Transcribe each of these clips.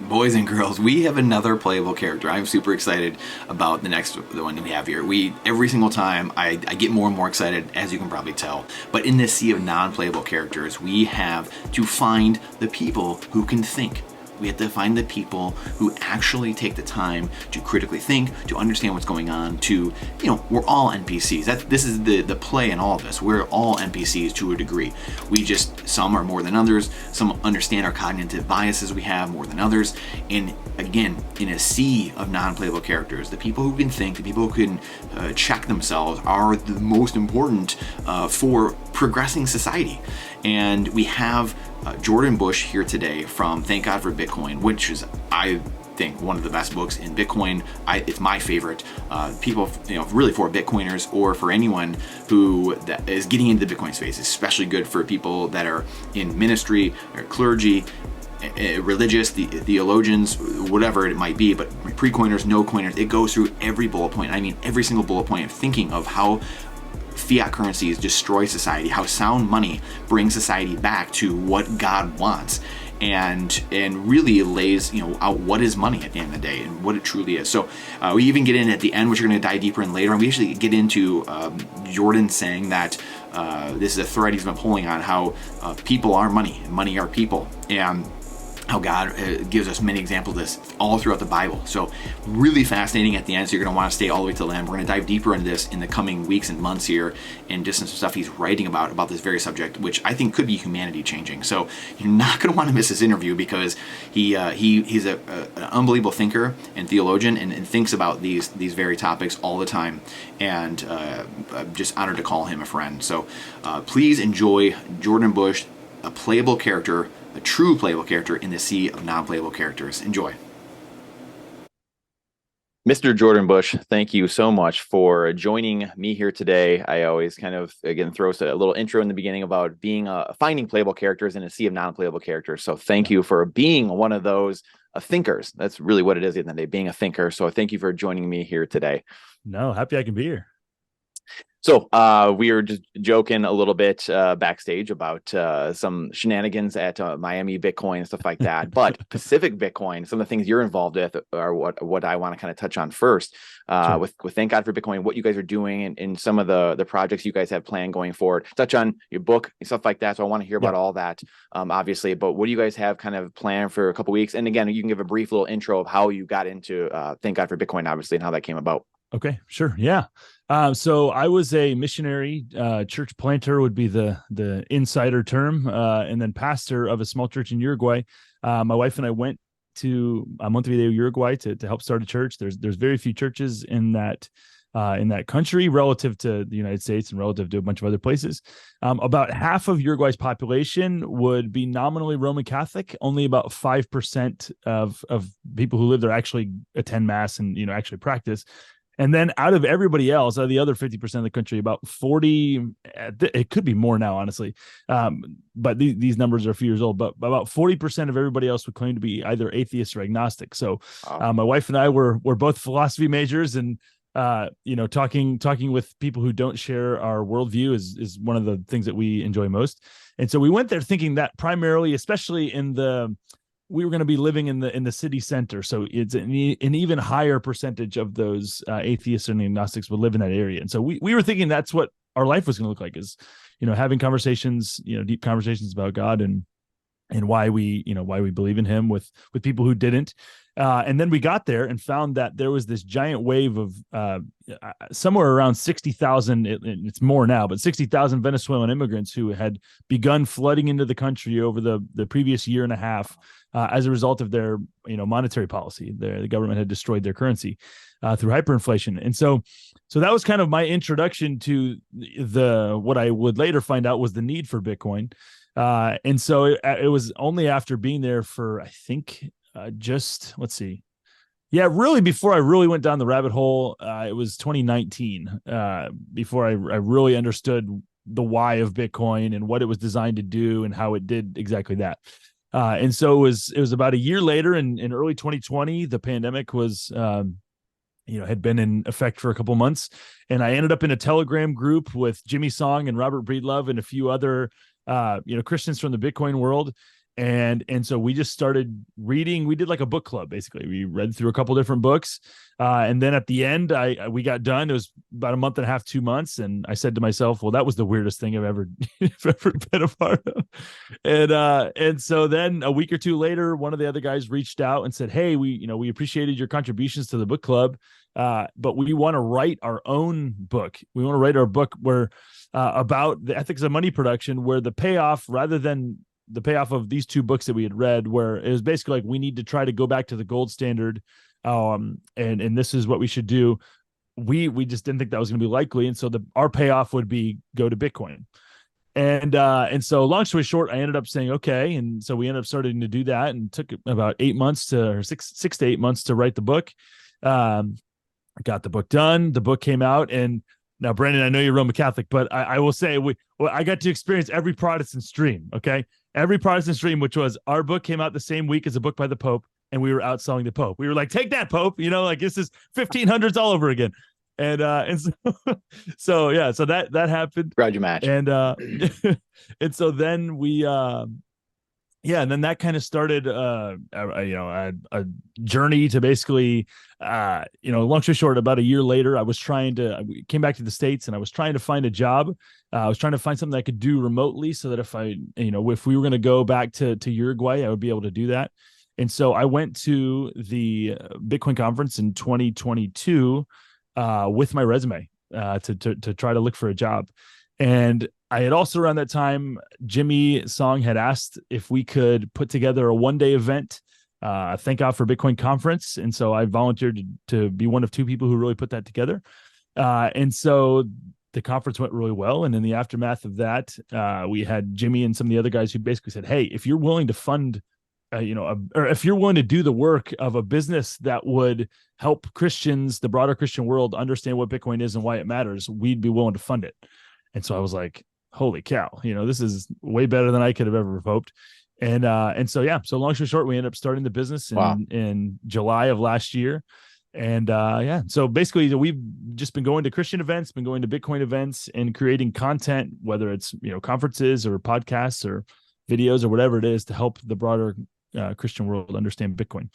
Boys and girls, we have another playable character. I'm super excited about the one we have here. Every single time I get more and more excited, as you can probably tell. But in this sea of non-playable characters, we have to find the people who can think. We have to find the people who actually take the time to critically think, to understand what's going on, we're all NPCs. This is the play in all of this. We're all NPCs to a degree. Some are more than others. Some understand our cognitive biases we have more than others. And again, in a sea of non-playable characters, the people who can think, the people who can check themselves are the most important for progressing society. And we have Jordan Bush here today from Thank God for Bitcoin, which is, I think, one of the best books in Bitcoin. It's my favorite. People, really for Bitcoiners or for anyone who that is getting into the Bitcoin space, especially good for people that are in ministry or clergy, religious, the theologians, whatever it might be, but pre-coiners, no coiners. It goes through every bullet point. I mean, every single bullet point, thinking of how fiat currencies destroy society, how sound money brings society back to what God wants, and really lays out what is money at the end of the day and what it truly is. So we even get in at the end, which we're going to dive deeper in later, and we actually get into Jordan saying that this is a thread he's been pulling on, how people are money and money are people, and how God gives us many examples of this all throughout the Bible. So really fascinating at the end, so you're going to want to stay all the way till the end. We're going to dive deeper into this in the coming weeks and months here, and just some stuff he's writing about this very subject, which I think could be humanity changing. So you're not going to want to miss this interview, because he's an unbelievable thinker and theologian, and thinks about these very topics all the time, and I'm just honored to call him a friend. So please enjoy Jordan Bush, a playable character, a true playable character in the sea of non-playable characters. Enjoy. Mr. Jordan Bush, thank you so much for joining me here today. I always kind of, again, throw a little intro in the beginning about finding playable characters in a sea of non-playable characters. So thank you for being one of those thinkers. That's really what it is at the end of the day, being a thinker. So thank you for joining me here today. No, happy I can be here. So we were just joking a little bit backstage about some shenanigans at Miami Bitcoin and stuff like that. But Pacific Bitcoin, some of the things you're involved with are what I want to kind of touch on first. Sure. With Thank God for Bitcoin, what you guys are doing, and some of the projects you guys have planned going forward. Touch on your book and stuff like that. So I want to hear about all that, obviously. But what do you guys have kind of planned for a couple of weeks? And again, you can give a brief little intro of how you got into Thank God for Bitcoin, obviously, and how that came about. Okay, sure. Yeah. So I was a missionary, church planter would be the insider term, and then pastor of a small church in Uruguay. My wife and I went to Montevideo, Uruguay to help start a church. There's very few churches in that country relative to the United States and relative to a bunch of other places. About half of Uruguay's population would be nominally Roman Catholic. Only about 5% of people who live there actually attend mass and actually practice. And then out of everybody else, out of the other 50% of the country, about 40, it could be more now, honestly. But these numbers are a few years old, but about 40% of everybody else would claim to be either atheist or agnostic. So my wife and I were both philosophy majors, and talking with people who don't share our worldview is one of the things that we enjoy most. And so we went there thinking that primarily, especially we were going to be living in the city center, so it's an even higher percentage of those atheists and agnostics would live in that area. And so we were thinking that's what our life was going to look like, is having conversations, deep conversations about God and why we believe in him with people who didn't. And then we got there and found that there was this giant wave of somewhere around 60,000, it's more now, but 60,000 Venezuelan immigrants who had begun flooding into the country over the previous year and a half as a result of their monetary policy. The government had destroyed their currency through hyperinflation. And so that was kind of my introduction to what I would later find out was the need for Bitcoin. And so it was only after being there for, I think, really before I really went down the rabbit hole, it was 2019 before I really understood the why of Bitcoin and what it was designed to do and how it did exactly that. And so it was about a year later in early 2020, the pandemic was, had been in effect for a couple months, and I ended up in a Telegram group with Jimmy Song and Robert Breedlove and a few other Christians from the Bitcoin world. And so we just started reading. We did like a book club. Basically, we read through a couple different books, and then at the end we got done. It was about a month and a half, 2 months, and I said to myself, well, that was the weirdest thing I've ever I've ever been a part of. And so then a week or two later, one of the other guys reached out and said, hey, we appreciated your contributions to the book club, but we want to write our own book. We want to write our book where about the ethics of money production, where the payoff, rather than the payoff of these two books that we had read, where it was basically like, we need to try to go back to the gold standard, and this is what we should do. We just didn't think that was going to be likely, and so our payoff would be go to Bitcoin. And so long story short, I ended up saying okay, and so we ended up starting to do that, and took about 8 months or 6 to 8 months to write the book. Got the book done. The book came out, and now, Brandon, I know you're Roman Catholic, but I will say I got to experience every Protestant stream. Okay, every Protestant stream, which was, our book came out the same week as a book by the Pope, and we were outselling the Pope. We were like, take that, Pope! Like, this is 1500s all over again. And so, so that happened. Grudge match. And and so then we and then that kind of started a journey to basically long story short, about a year later, I came back to the States, and I was trying to find a job. I was trying to find something I could do remotely, so that if if we were going to go back to Uruguay, I would be able to do that. And so I went to the Bitcoin conference in 2022 with my resume to try to look for a job. And I had also, around that time, Jimmy Song had asked if we could put together a one-day event, Thank God for Bitcoin conference. And so I volunteered to be one of two people who really put that together. And so the conference went really well. And in the aftermath of that, we had Jimmy and some of the other guys who basically said, hey, if you're willing to fund or if you're willing to do the work of a business that would help Christians, the broader Christian world, understand what Bitcoin is and why it matters, we'd be willing to fund it. And so I was like, holy cow, this is way better than I could have ever hoped. And so long story short, we ended up starting the business in July of last year. And so basically we've just been going to Christian events, been going to Bitcoin events, and creating content, whether it's conferences or podcasts or videos or whatever it is, to help the broader Christian world understand Bitcoin.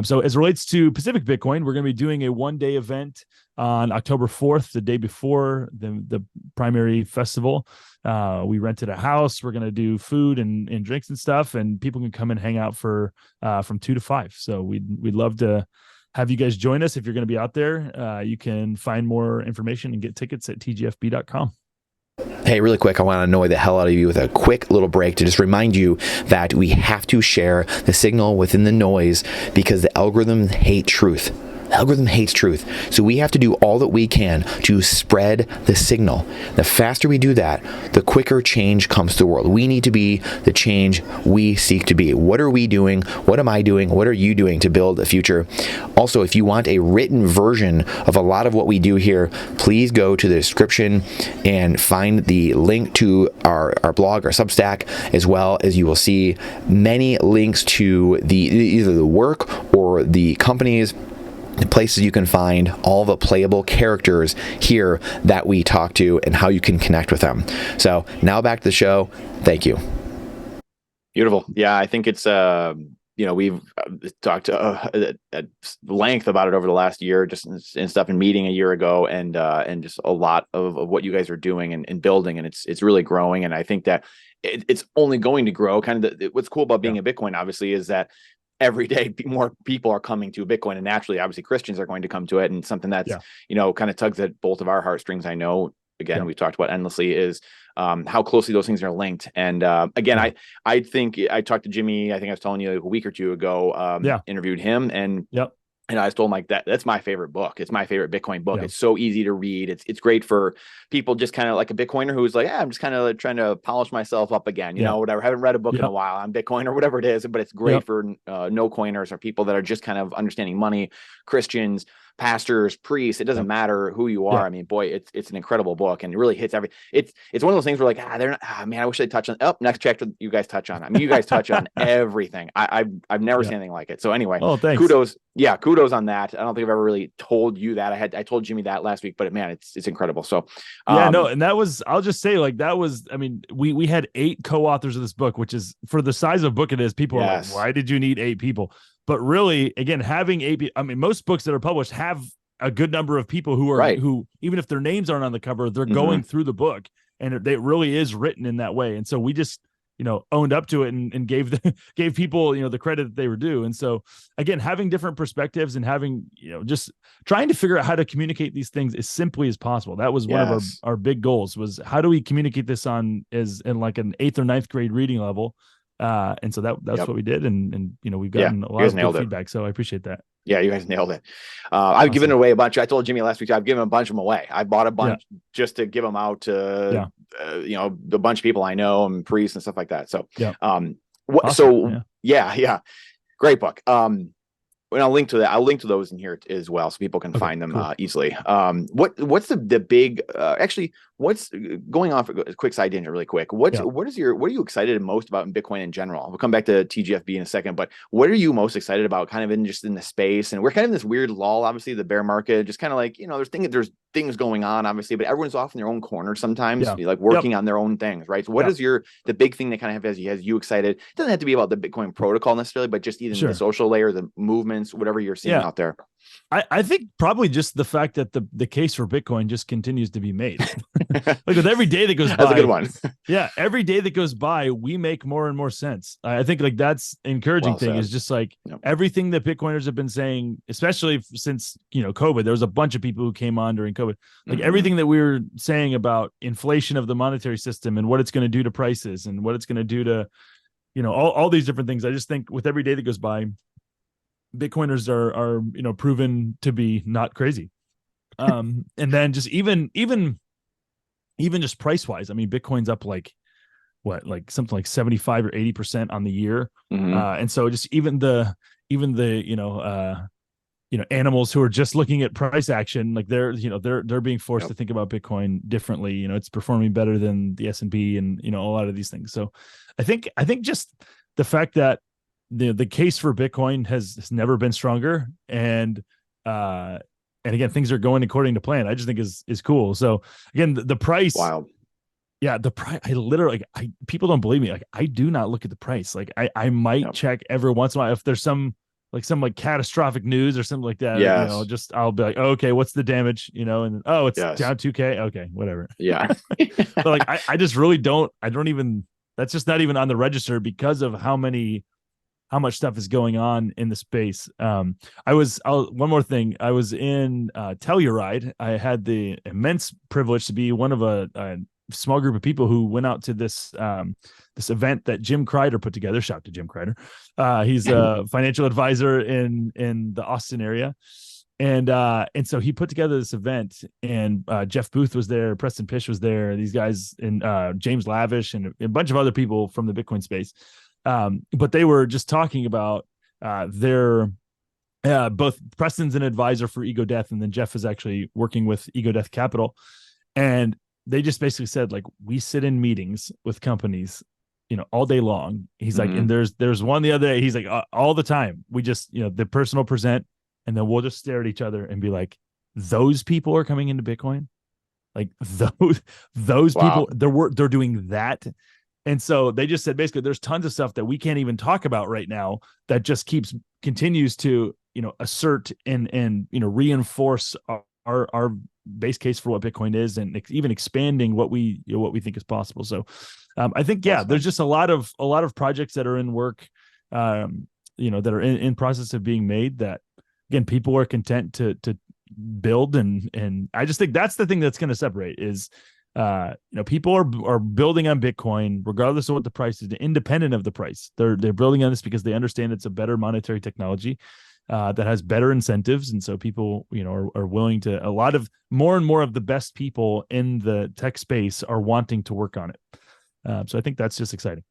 So as it relates to Pacific Bitcoin, we're going to be doing a one-day event on October 4th, the day before the primary festival. We rented a house. We're going to do food and drinks and stuff, and people can come and hang out for from 2 to 5. So we'd love to have you guys join us. If you're going to be out there, you can find more information and get tickets at tgfb.com. Hey, really quick, I want to annoy the hell out of you with a quick little break to just remind you that we have to share the signal within the noise, because the algorithms hate truth. The algorithm hates truth. So we have to do all that we can to spread the signal. The faster we do that, the quicker change comes to the world. We need to be the change we seek to be. What are we doing? What am I doing? What are you doing to build a future? Also, if you want a written version of a lot of what we do here, please go to the description and find the link to our blog, our Substack, as well as you will see many links to either the work or the companies, the places you can find all the playable characters here that we talk to and how you can connect with them. So now back to the show. Thank you. Beautiful. Yeah, I think it's we've talked at length about it over the last year, just in stuff in meeting a year ago, and just a lot of what you guys are doing and building, and it's really growing. And I think that it's only going to grow. Kind of what's cool about being a Bitcoin, obviously, is that every day more people are coming to Bitcoin, and naturally, obviously, Christians are going to come to it. And something that's kind of tugs at both of our heartstrings. I know, again, we've talked about endlessly, is how closely those things are linked. And again, I think I talked to Jimmy. I think I was telling you a week or two ago. Interviewed him, and and I was told him, like, that's my favorite book. It's my favorite Bitcoin book. It's so easy to read. It's great for people just kind of like a Bitcoiner who's like, I'm just kind of trying to polish myself up again, whatever. I haven't read a book in a while on Bitcoin or whatever it is, but it's great for no coiners or people that are just kind of understanding money, Christians, pastors, priests, it doesn't matter who you are. Yeah. I mean, boy, it's an incredible book, and it really hits it's one of those things where like, they're not, man, I wish they'd touch on, next chapter you guys touch on. I mean, you guys touch on everything. I've never seen anything like it. So anyway, oh, thanks. Kudos on that. I don't think I've ever really told you that. I told Jimmy that last week, but man, it's incredible. So and that was, I'll just say, like, that was, I mean, we had 8 co-authors of this book, which is, for the size of book it is, people are like, why did you need 8 people? But really, again, having 8, I mean, most books that are published have a good number of people who are who, even if their names aren't on the cover, they're going through the book, and it really is written in that way. And so we just, owned up to it and gave people, the credit that they were due. And so again, having different perspectives and having, just trying to figure out how to communicate these things as simply as possible. That was one of our big goals, was how do we communicate this in like an 8th or 9th grade reading level. And so that's what we did. And we've gotten a lot of good feedback. So I appreciate that. Yeah, you guys nailed it. I've given away a bunch. I told Jimmy last week, I've given a bunch of them away. I bought a bunch just to give them out to, the bunch of people I know and priests and stuff like that. So, great book. And I'll link to that. I'll link to those in here as well, so people can find them easily. What's the big, actually, what's going off a quick side tangent really quick. What are you excited most about in Bitcoin in general? We'll come back to TGFB in a second, but what are you most excited about kind of in the space? And we're kind of in this weird lull, obviously the bear market, just kind of like, there's things going on, obviously, but everyone's off in their own corner sometimes, like working on their own things, right? So what is the big thing that kind of has you excited? It doesn't have to be about the Bitcoin protocol necessarily, but just either the social layer, the movements, whatever you're seeing out there. I think probably just the fact that the case for Bitcoin just continues to be made. Like with every day that goes by. That's a good one. Every day that goes by, we make more and more sense. I think like that's encouraging thing is just like everything that Bitcoiners have been saying, especially since, COVID, there was a bunch of people who came on during COVID, like everything that we were saying about inflation of the monetary system and what it's going to do to prices and what it's going to do to, all these different things. I just think with every day that goes by, Bitcoiners are proven to be not crazy. And then just even just price wise, I mean, Bitcoin's up like something like 75 or 80% on the year. And so just even the animals who are just looking at price action, like they're being forced to think about Bitcoin differently. It's performing better than the S&P and, a lot of these things. So I think just the fact that the case for Bitcoin has never been stronger. And again, things are going according to plan. I just think is cool. So again, the price, wild. Yeah, the price. I literally, people don't believe me. Like, I do not look at the price. Like, I might check every once in a while if there's some catastrophic news or something like that. I'll be like, oh, okay, what's the damage? And it's down 2K. Okay, whatever. Yeah. But like, I just really don't. I don't even. That's just not even on the register because of how much stuff is going on in the space. One more thing. I was in Telluride. I had the immense privilege to be one of a small group of people who went out to this event that Jim Kreider put together. Shout out to Jim Kreider. He's a financial advisor in the Austin area. And so he put together this event, and Jeff Booth was there, Preston Pish was there, these guys, and James Lavish and a bunch of other people from the Bitcoin space. But they were just talking about their both Preston's an advisor for Ego Death, and then Jeff is actually working with Ego Death Capital. And they just basically said, like, we sit in meetings with companies, all day long. He's like, and there's one the other day, he's like, all the time. We just, the person will present, and then we'll just stare at each other and be like, those people are coming into Bitcoin. Like those people, they're doing that. And so they just said, basically, there's tons of stuff that we can't even talk about right now that just continues to, assert and reinforce our base case for what Bitcoin is, and even expanding what we think is possible. So I think, there's just a lot of projects that are in work, that are in process of being made that, again, people are content to build. And I just think that's the thing that's going to separate is, people are building on Bitcoin regardless of what the price is, independent of the price. They're building on this because they understand it's a better monetary technology that has better incentives, and so people are willing to. More and more of the best people in the tech space are wanting to work on it. So I think that's just exciting.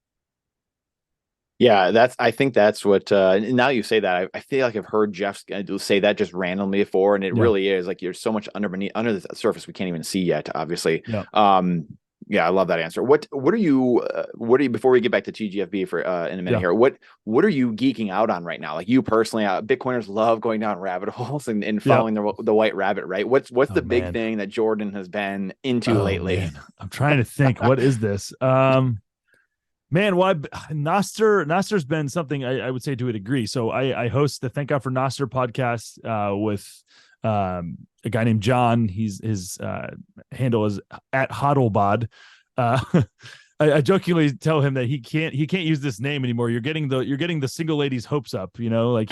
Yeah, I think that's what, now you say that, I feel like I've heard Jeff say that just randomly before. And it Yeah. really is like, there's so much under the surface we can't even see yet, obviously. Yeah. Yeah, I love that answer. What are you, before we get back to TGFB for, in a minute here, what are you geeking out on right now? Like you personally, Bitcoiners love going down rabbit holes and following the white rabbit, right? What's the big thing that Jordan has been into lately? Man. I'm trying to think, what is this? Man, why Noster's been something I would say to a degree. So I host the Thank God for Noster podcast with a guy named John. His handle is at Hodlebod. I jokingly tell him that he can't use this name anymore. You're getting the single lady's hopes up, like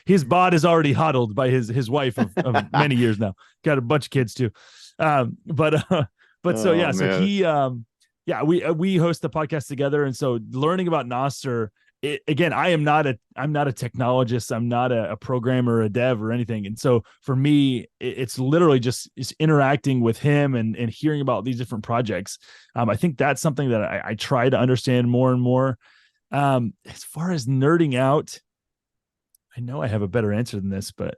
his bod is already hodled by his wife of many years now. Got a bunch of kids too. But so yeah, so man. he we host the podcast together, and so learning about Noster. Again, I'm not a technologist. I'm not a programmer, a dev, or anything. And so for me, it's literally just interacting with him and hearing about these different projects. I think that's something that I try to understand more and more. As far as nerding out, I know I have a better answer than this, but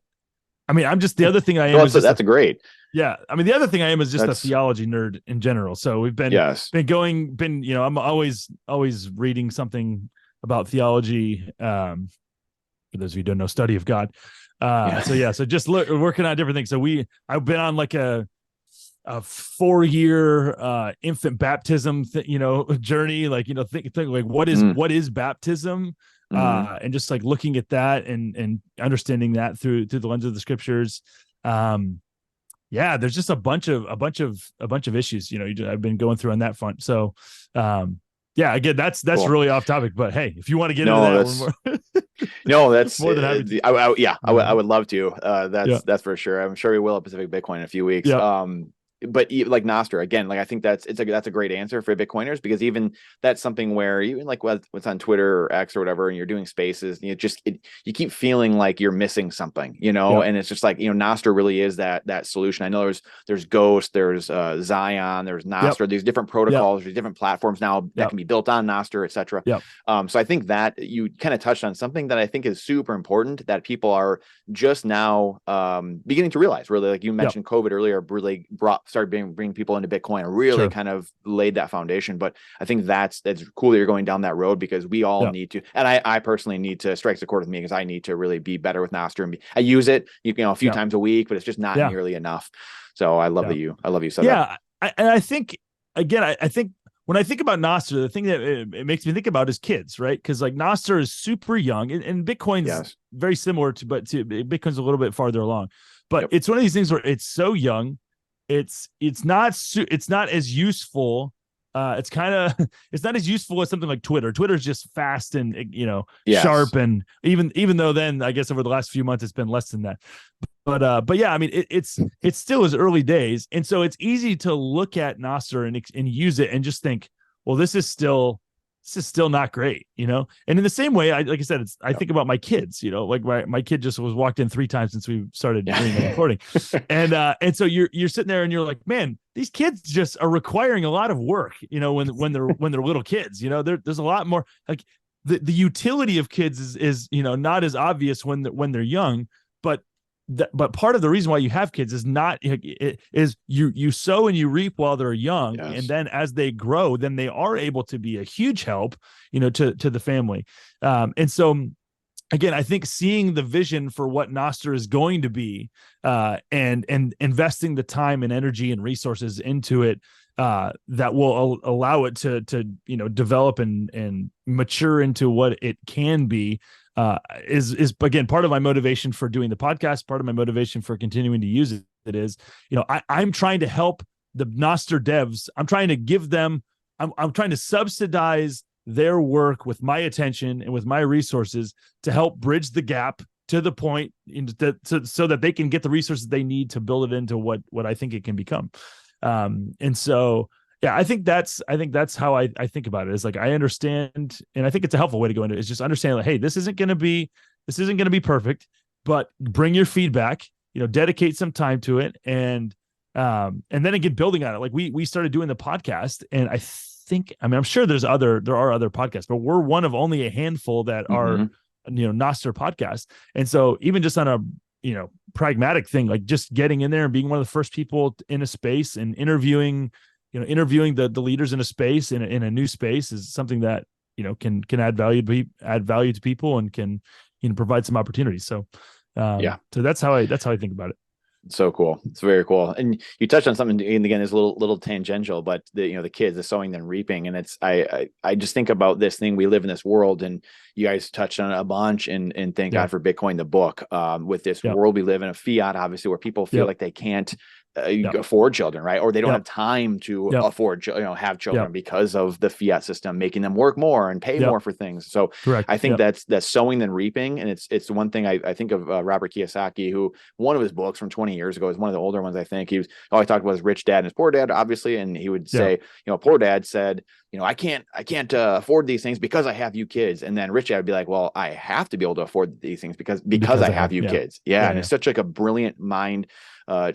I mean, I'm just the other thing I am. Well, that's a great. Yeah, I mean, the other thing I am is just a theology nerd in general. So we've been I'm always reading something about theology. For those of you who don't know, study of God. So just working on different things. So I've been on like a 4-year infant baptism journey. Like think like what is baptism, and just like looking at that and understanding that through the lens of the scriptures. There's just a bunch of issues I've been going through on that front. So again, that's cool. Really off topic, but hey, if you want to get into that that's more than happy to. I would love to. That's for sure. I'm sure we will at Pacific Bitcoin in a few weeks. But like Noster, again, like I think that's a great answer for Bitcoiners, because even that's something where even like what's on Twitter or X or whatever, and you're doing spaces, you keep feeling like you're missing something, and it's just like, Noster really is that solution. I know there's Ghost, there's Zion, there's Noster, these different protocols, there's different platforms now that can be built on Noster, etc. So I think that you kind of touched on something that I think is super important that people are just now beginning to realize. Really, like you mentioned, COVID earlier really started bringing people into Bitcoin and really kind of laid that foundation. But I think that's cool that you're going down that road, because we all need to, and I personally need to strike a chord with me, because I need to really be better with Noster, and I use it a few times a week, but it's just not nearly enough. So I love that you said that. I think again, I think when I think about Noster, the thing that it makes me think about is kids, right? Because like Noster is super young, and Bitcoin's very similar to Bitcoin's a little bit farther along, but it's one of these things where it's so young. It's not as useful. It's not as useful as something like Twitter. Twitter's just fast and sharp, and even though then I guess over the last few months it's been less than that. But yeah, I mean it's still his early days, and so it's easy to look at Noster and use it and just think, well, this is still not great, And in the same way, like I said, I think about my kids, like my kid just was walked in 3 times since we started doing the recording. And so you're sitting there and you're like, man, these kids just are requiring a lot of work, when they're little kids, there's a lot more, like the utility of kids is not as obvious when they're young, but part of the reason why you have kids is you sow and you reap while they're young, and then as they grow, then they are able to be a huge help, to the family. And so again, I think seeing the vision for what Noster is going to be, and investing the time and energy and resources into it, that will allow it to develop and mature into what it can be, is again part of my motivation for doing the podcast. Part of my motivation for continuing to use it is, I'm trying to help the Noster devs. I'm trying to give them, I'm trying to subsidize their work with my attention and with my resources to help bridge the gap to the point so that they can get the resources they need to build it into what I think it can become. And so, yeah, I think that's how I think about it. Is like, I understand, and I think it's a helpful way to go into it, is just understand like, hey, this isn't going to be perfect, but bring your feedback, dedicate some time to it. And then again, building on it. Like we started doing the podcast, and I think, I mean, I'm sure there are other podcasts, but we're one of only a handful that are, Noster podcasts. And so even just on a, pragmatic thing, like just getting in there and being one of the first people in a space and interviewing the leaders in a space, in a new space, is something that, can add value to people and can, provide some opportunities. So, so that's how I think about it. So cool. It's very cool. And you touched on something, and again, it's a little tangential, but the kids, the sowing then reaping. And it's, I just think about this thing. We live in this world, and you guys touched on it a bunch, and thank God for Bitcoin, the book, with this world we live in, a fiat, obviously, where people feel like they can't afford children, right? Or they don't have time to afford, have children because of the fiat system, making them work more and pay more for things. So correct. I think that's sowing then reaping. And it's one thing I think of Robert Kiyosaki, who one of his books from 20 years ago is one of the older ones. I think he always talked about his rich dad and his poor dad, obviously. And he would say, poor dad said, I can't afford these things because I have you kids. And then rich dad would be like, well, I have to be able to afford these things because I have you kids. And it's such like a brilliant mind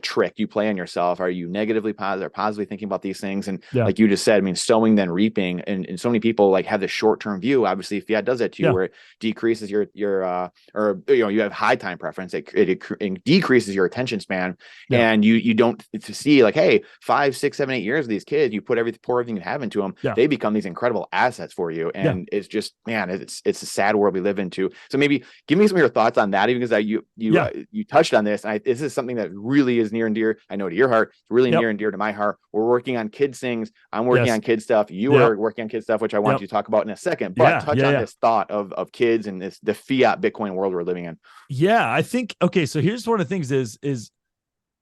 trick you play on yourself. Are you negatively positive or positively thinking about these things? And like you just said, I mean, sowing then reaping, and so many people like have this short-term view. Obviously, fiat does that to you, where it decreases your you have high time preference. It decreases your attention span, and you don't see like, hey, 5, 6, 7, 8 years of these kids, you pour everything you have into them, they become these incredible assets for you. And it's just, man, it's a sad world we live into. So maybe give me some of your thoughts on that, even because you touched on this, and this is something that really is near and dear, I know, to your heart. It's really near and dear to my heart. We're working on kids things. I'm working on kids stuff. You are working on kids stuff, which I want you to talk about in a second. But touch on this thought of kids and the fiat Bitcoin world we're living in. Yeah, I think, okay, so here's one of the things is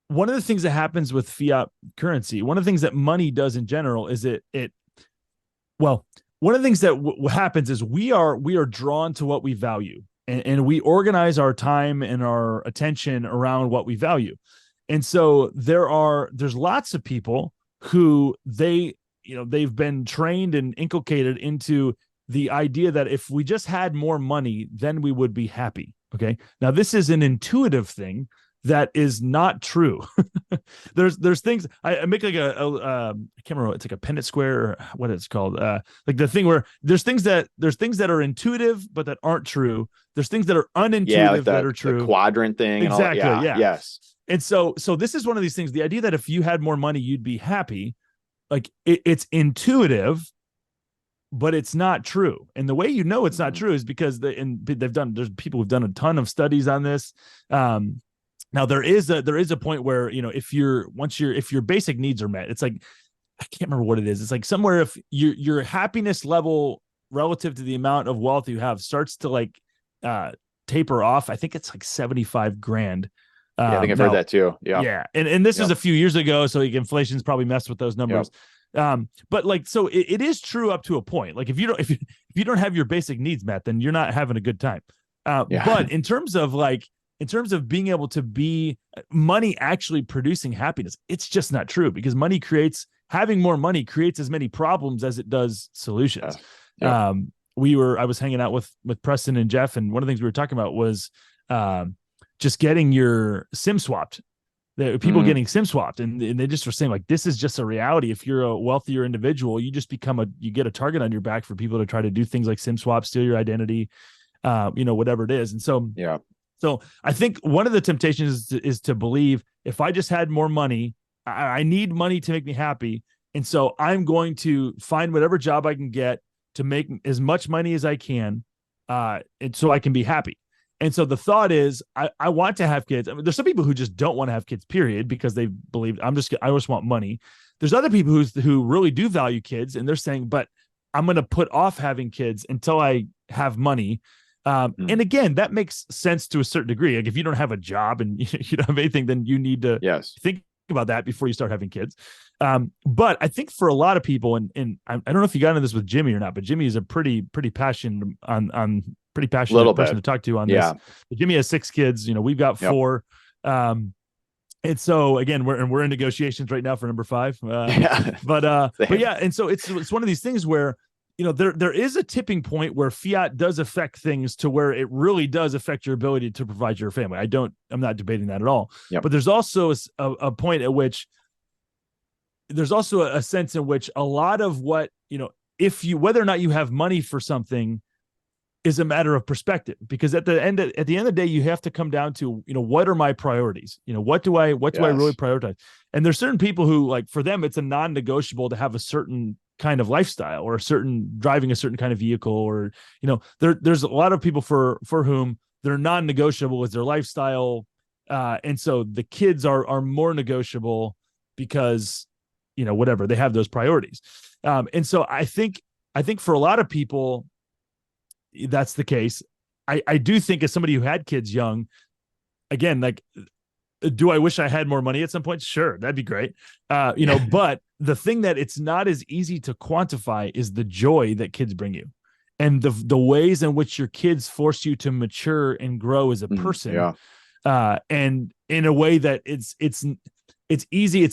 one of the things that happens with fiat currency. One of the things that money does in general is one of the things that happens is we are drawn to what we value, and we organize our time and our attention around what we value. And so there's lots of people who they've been trained and inculcated into the idea that if we just had more money, then we would be happy. Okay. Now this is an intuitive thing that is not true. There's things I make like I can't remember. It's like a Punnett square, or what it's called. Like the thing where there's things that are intuitive, but that aren't true. There's things that are unintuitive like that are true. The quadrant thing. Exactly. And all, Yes. And so this is one of these things, the idea that if you had more money, you'd be happy, like it's intuitive, but it's not true. And the way it's not true is because there's people who've done a ton of studies on this. Now there is a point where, if your basic needs are met, it's like, I can't remember what it is. It's like somewhere if your happiness level relative to the amount of wealth you have starts to like taper off. I think it's like 75 grand. I think I've heard that too. Yeah. And this is a few years ago. So like inflation's probably messed with those numbers. But like, so it is true up to a point. Like if you don't have your basic needs met, then you're not having a good time. But in terms of being able to be money actually producing happiness, it's just not true, because having more money creates as many problems as it does solutions. I was hanging out with Preston and Jeff, and one of the things we were talking about was just getting your SIM swapped. People getting SIM swapped, and they just were saying like, this is just a reality. If you're a wealthier individual, you just you get a target on your back for people to try to do things like SIM swap, steal your identity, whatever it is. And so, so I think one of the temptations is to believe, if I just had more money, I need money to make me happy. And so I'm going to find whatever job I can get to make as much money as I can, and so I can be happy. And so the thought is, I want to have kids. I mean, there's some people who just don't want to have kids, period, because they believe I just want money. There's other people who really do value kids, and they're saying, but I'm going to put off having kids until I have money. And again, that makes sense to a certain degree. Like if you don't have a job and you don't have anything, then you need to think about that before you start having kids. But I think for a lot of people, and I don't know if you got into this with Jimmy or not, but Jimmy is a pretty passionate pretty passionate person to talk to on this. But Jimmy has 6 kids. We've got 4. And so again, we're in negotiations right now for number 5. But yeah. And so it's one of these things where, there is a tipping point where fiat does affect things to where it really does affect your ability to provide your family. I'm not debating that at all. But there's also a point at which there's also a sense in which a lot of what, whether or not you have money for something is a matter of perspective, because at the end of the day, you have to come down to, what are my priorities? What do I really prioritize? And there's certain people who, like, for them, it's a non-negotiable to have a certain kind of lifestyle, or driving a certain kind of vehicle, or, there's a lot of people for whom their non-negotiable is their lifestyle. And so the kids are more negotiable because, whatever, they have those priorities. And so I think for a lot of people, that's the case. I do think, as somebody who had kids young, again, like, do I wish I had more money at some point? Sure, that'd be great. But the thing that it's not as easy to quantify is the joy that kids bring you, and the ways in which your kids force you to mature and grow as a person. And in a way that it's easy.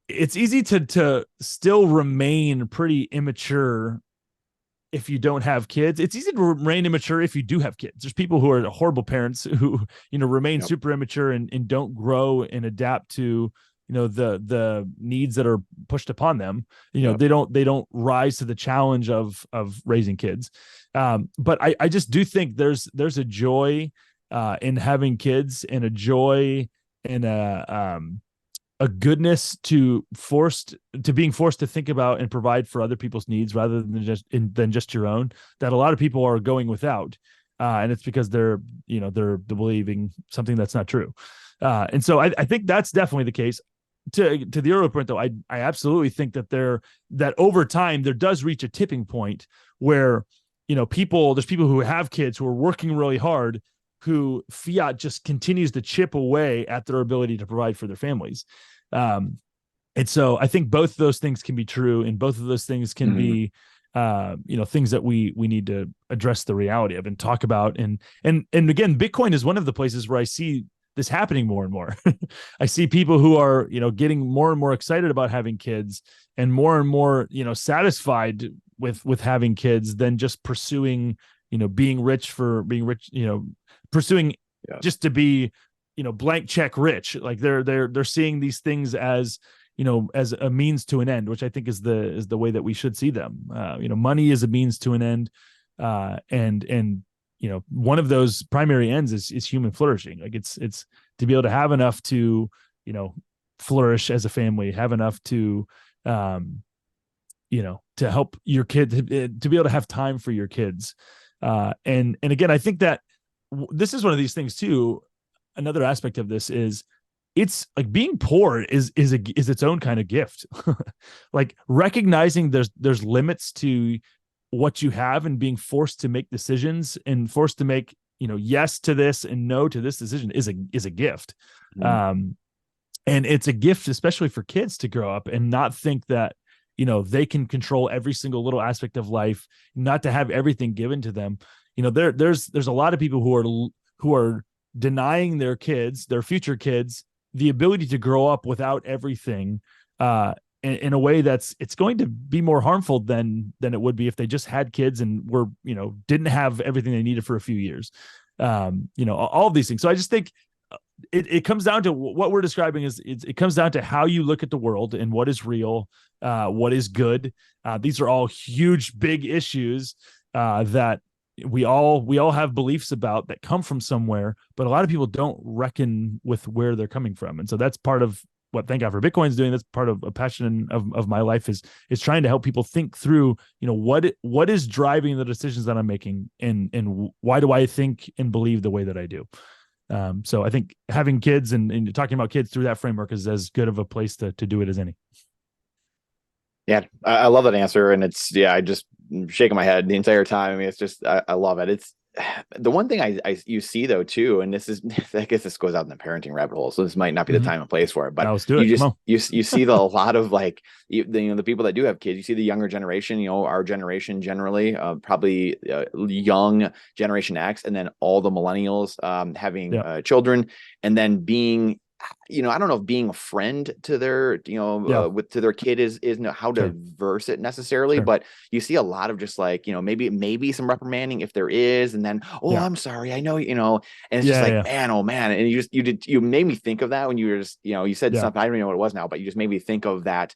It's easy to still remain pretty immature if you don't have kids. It's easy to remain immature if you do have kids. There's people who are horrible parents who, remain super immature and don't grow and adapt to, the needs that are pushed upon them. They don't rise to the challenge of raising kids. But I just do think there's a joy in having kids, and a joy in a goodness to being forced to think about and provide for other people's needs rather than just your own, that a lot of people are going without. And it's because they're believing something that's not true. And so I think that's definitely the case. To the earlier point, though, I absolutely think that over time there does reach a tipping point where, there's people who have kids who are working really hard, who fiat just continues to chip away at their ability to provide for their families. And so I think both of those things can be true, and both of those things can be, things that we need to address the reality of and talk about. And again, Bitcoin is one of the places where I see this happening more and more. I see people who are, getting more and more excited about having kids, and more, satisfied with having kids, than just pursuing, being rich for being rich, pursuing just to be, blank check rich. Like they're seeing these things as, as a means to an end, which I think is the way that we should see them. Money is a means to an end. And one of those primary ends is human flourishing. Like it's to be able to have enough to, flourish as a family, have enough to, to help your kid, to be able to have time for your kids. And again, I think that this is one of these things too. Another aspect of this is, it's like being poor is its own kind of gift. Like recognizing there's limits to what you have, and being forced to make decisions, and forced to make, yes to this and no to this decision is a gift. And it's a gift, especially for kids, to grow up and not think that, they can control every single little aspect of life, not to have everything given to them. There's a lot of people who are denying their future kids, the ability to grow up without everything, in a way it's going to be more harmful than it would be if they just had kids and were, didn't have everything they needed for a few years. All of these things. So I just think it comes down to what we're describing it comes down to how you look at the world and what is real, what is good. These are all huge, big issues that we all have beliefs about that come from somewhere, but a lot of people don't reckon with where they're coming from. And so that's part of what Thank God for Bitcoin is doing. That's part of a passion of my life is trying to help people think through, what is driving the decisions that I'm making, and why do I think and believe the way that I do. So I think having kids and talking about kids through that framework is as good of a place to do it as any. Yeah, I love that answer. And I just shaking my head the entire time. I mean, it's just, I love it. It's the one thing you see though too, and this is, I guess this goes out in the parenting rabbit hole, so this might not be the time and place for it, but let's do it. you see a lot of like, the people that do have kids, you see the younger generation, our generation generally, probably young Generation X, and then all the millennials having children, and then being I don't know if being a friend to their, to their kid is how to verse it necessarily, but you see a lot of just like, maybe some reprimanding if there is, and then, I'm sorry, I know, and it's just like, man, oh man. And you made me think of that when you were just, you said something, I don't even know what it was now, but you just made me think of that.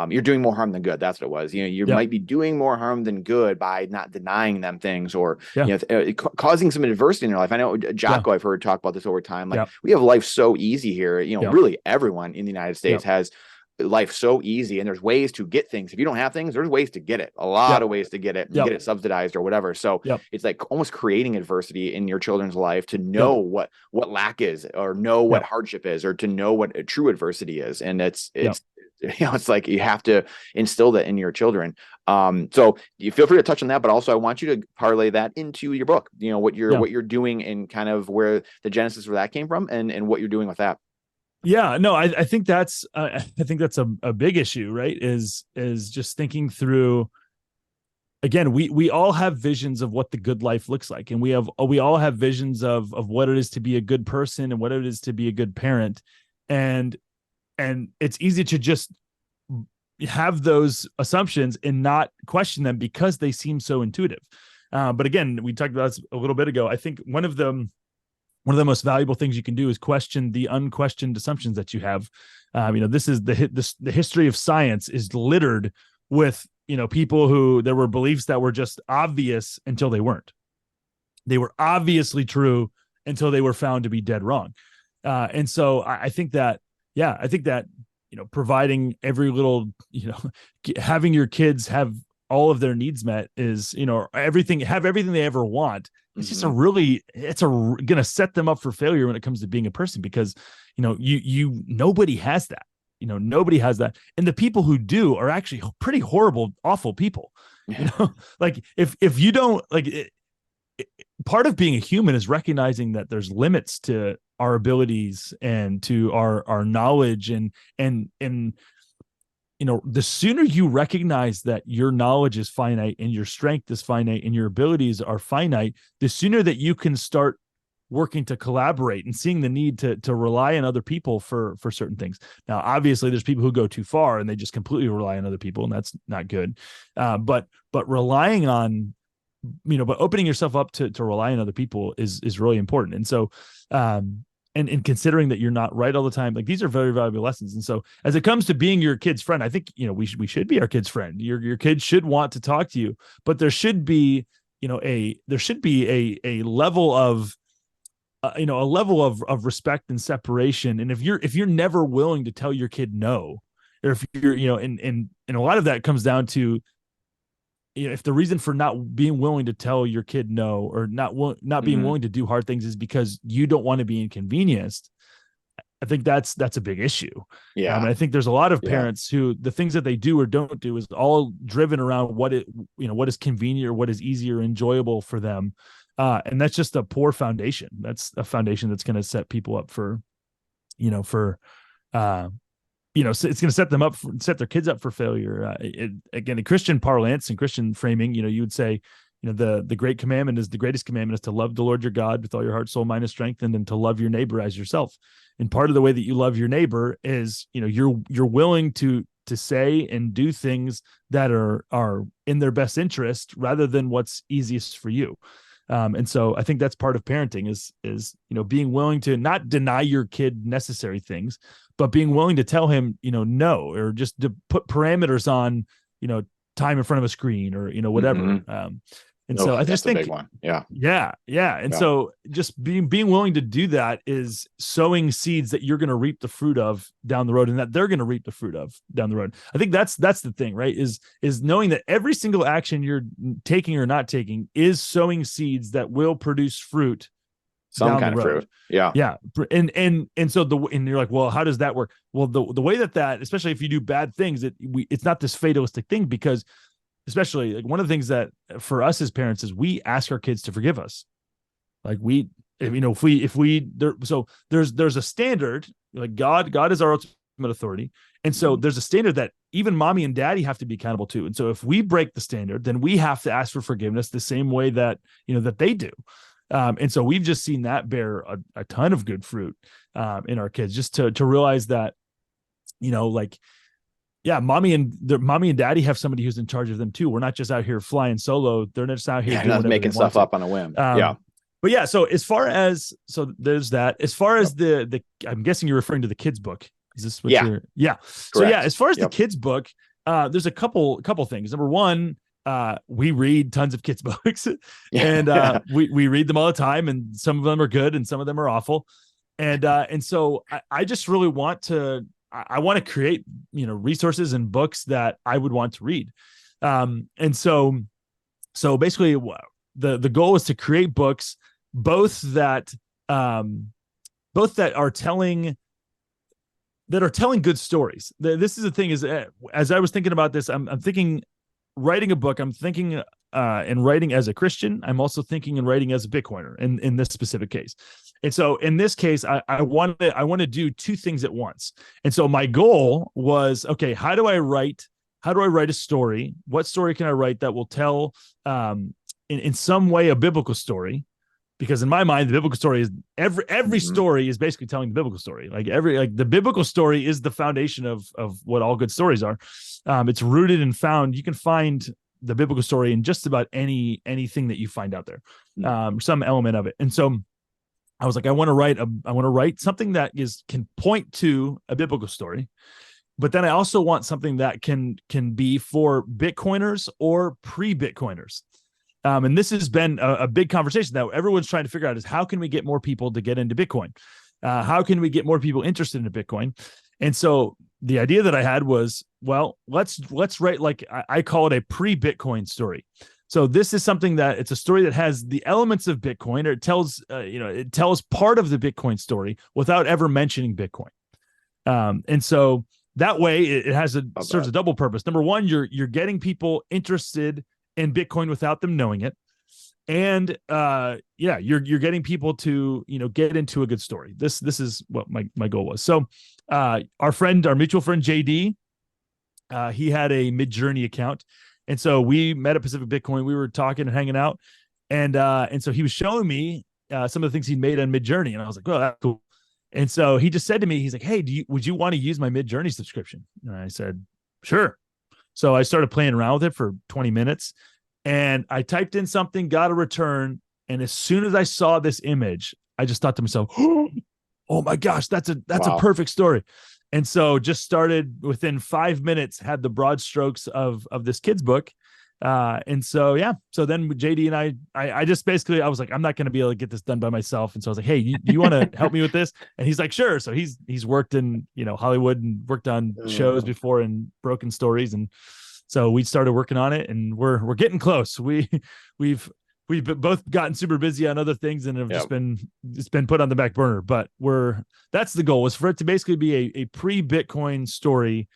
You're doing more harm than good. That's what it was. You might be doing more harm than good by not denying them things, or causing some adversity in their life. I know Jocko, I've heard talk about this over time. Like we have life so easy here. Really everyone in the United States has life so easy, and there's ways to get things. If you don't have things, there's ways to get it. A lot of ways to get it, and get it subsidized or whatever. So it's like almost creating adversity in your children's life to know what lack is, or know what hardship is, or to know what a true adversity is. And it's it's like you have to instill that in your children. So you feel free to touch on that, but also I want you to parlay that into your book, what you're doing, and kind of where the genesis for that came from, and what you're doing with that. Yeah, no, I think that's a big issue, right? Is just thinking through. Again, we all have visions of what the good life looks like, and we all have visions of what it is to be a good person and what it is to be a good parent, and it's easy to just have those assumptions and not question them because they seem so intuitive. But again, we talked about this a little bit ago. I think one of the most valuable things you can do is question the unquestioned assumptions that you have. This is the history of science is littered with, people who there were beliefs that were just obvious until they weren't. They were obviously true until they were found to be dead wrong. And so I think that, providing every little, having your kids have all of their needs met is, everything they ever want. It's just going to set them up for failure when it comes to being a person, because, nobody has that, nobody has that. And the people who do are actually pretty horrible, awful people, like if you don't part of being a human is recognizing that there's limits to our abilities and to our knowledge, and the sooner you recognize that your knowledge is finite and your strength is finite and your abilities are finite, the sooner that you can start working to collaborate and seeing the need to rely on other people for certain things. Now, obviously there's people who go too far and they just completely rely on other people, and that's not good. But relying on, but opening yourself up to rely on other people is really important. And so, and considering that you're not right all the time, like these are very valuable lessons. And so as it comes to being your kid's friend, I think, we should be our kid's friend. Your kid should want to talk to you, but there should be, a level of, a level of respect and separation. And if you're never willing to tell your kid no, or if you're, and a lot of that comes down to, if the reason for not being willing to tell your kid no, or not being willing to do hard things is because you don't want to be inconvenienced, I think that's a big issue. Yeah. And I think there's a lot of parents who the things that they do or don't do is all driven around what is convenient or what is easy or enjoyable for them. And that's just a poor foundation. That's a foundation that's going to set people up for, it's going to set their kids up for failure. Again, in Christian parlance and Christian framing, you would say, the greatest commandment is to love the Lord your God with all your heart, soul, mind, and strength, and then to love your neighbor as yourself. And part of the way that you love your neighbor is, you're willing to say and do things that are in their best interest rather than what's easiest for you. And so I think that's part of parenting is being willing to not deny your kid necessary things, but being willing to tell him, no, or just to put parameters on, time in front of a screen or, whatever. And so I just think, big one. Yeah. And so just being willing to do that is sowing seeds that you're going to reap the fruit of down the road, and that they're going to reap the fruit of down the road. I think that's the thing, right? Is knowing that every single action you're taking or not taking is sowing seeds that will produce fruit. Some kind of fruit. Yeah. Yeah. And so and you're like, well, how does that work? Well, the way that, especially if you do bad things, it's not this fatalistic thing, because especially like one of the things that for us as parents is we ask our kids to forgive us. Like so there's a standard, like God is our ultimate authority. And so there's a standard that even mommy and daddy have to be accountable to. And so if we break the standard, then we have to ask for forgiveness the same way that, that they do. And so we've just seen that bear a ton of good fruit in our kids, just to realize that, like, yeah, mommy and daddy have somebody who's in charge of them too. We're not just out here flying solo. They're not just out here doing not making stuff up on a whim. But yeah, so there's that. As far as the I'm guessing you're referring to the kids book. Is this what you're? Yeah. Correct. So yeah, as far as the kids book, there's a couple things. Number one, we read tons of kids books, and we read them all the time, and some of them are good and some of them are awful. And so I just really want to create, resources and books that I would want to read. And so basically the goal is to create books, both that are telling good stories. This is the thing, is as I was thinking about this, I'm thinking writing a book. I'm thinking and writing as a Christian. I'm also thinking and writing as a Bitcoiner in this specific case. And so in this case, I want to do two things at once. And so my goal was, okay, how do I write a story? What story can I write that will tell in some way a biblical story? Because in my mind, the biblical story is every story is basically telling the biblical story. Like the biblical story is the foundation of what all good stories are. It's rooted and found. You can find the biblical story in just about anything that you find out there, some element of it. And so I was like, I want to write something that can point to a biblical story, but then I also want something that can be for Bitcoiners or pre-Bitcoiners. And this has been a big conversation that everyone's trying to figure out, is how can we get more people to get into Bitcoin? How can we get more people interested in Bitcoin? And so the idea that I had was, well, let's write, like I call it, a pre-Bitcoin story. So this is something that it's a story that has the elements of Bitcoin, or it tells part of the Bitcoin story without ever mentioning Bitcoin. And so that way it serves a double purpose. Number one, you're getting people interested in Bitcoin without them knowing it. And you're getting people to, get into a good story. This is what my goal was. So our mutual friend JD, he had a Midjourney account. And so we met at Pacific Bitcoin. We were talking and hanging out. And so he was showing me some of the things he'd made on Midjourney. And I was like, well, that's cool. And so he just said to me, he's like, hey, would you want to use my Midjourney subscription? And I said, sure. So I started playing around with it for 20 minutes, and I typed in something, got a return. And as soon as I saw this image, I just thought to myself, oh my gosh, that's a perfect story. And so just started within 5 minutes, had the broad strokes of this kid's book. And so then JD and I just basically, I was like, I'm not going to be able to get this done by myself. And so I was like, hey, do you want to help me with this? And he's like, sure. So he's worked in, Hollywood and worked on shows before and broken stories. And so we started working on it, and we're getting close. We've both gotten super busy on other things and have it's been put on the back burner, but that's the goal, is for it to basically be a pre-Bitcoin story,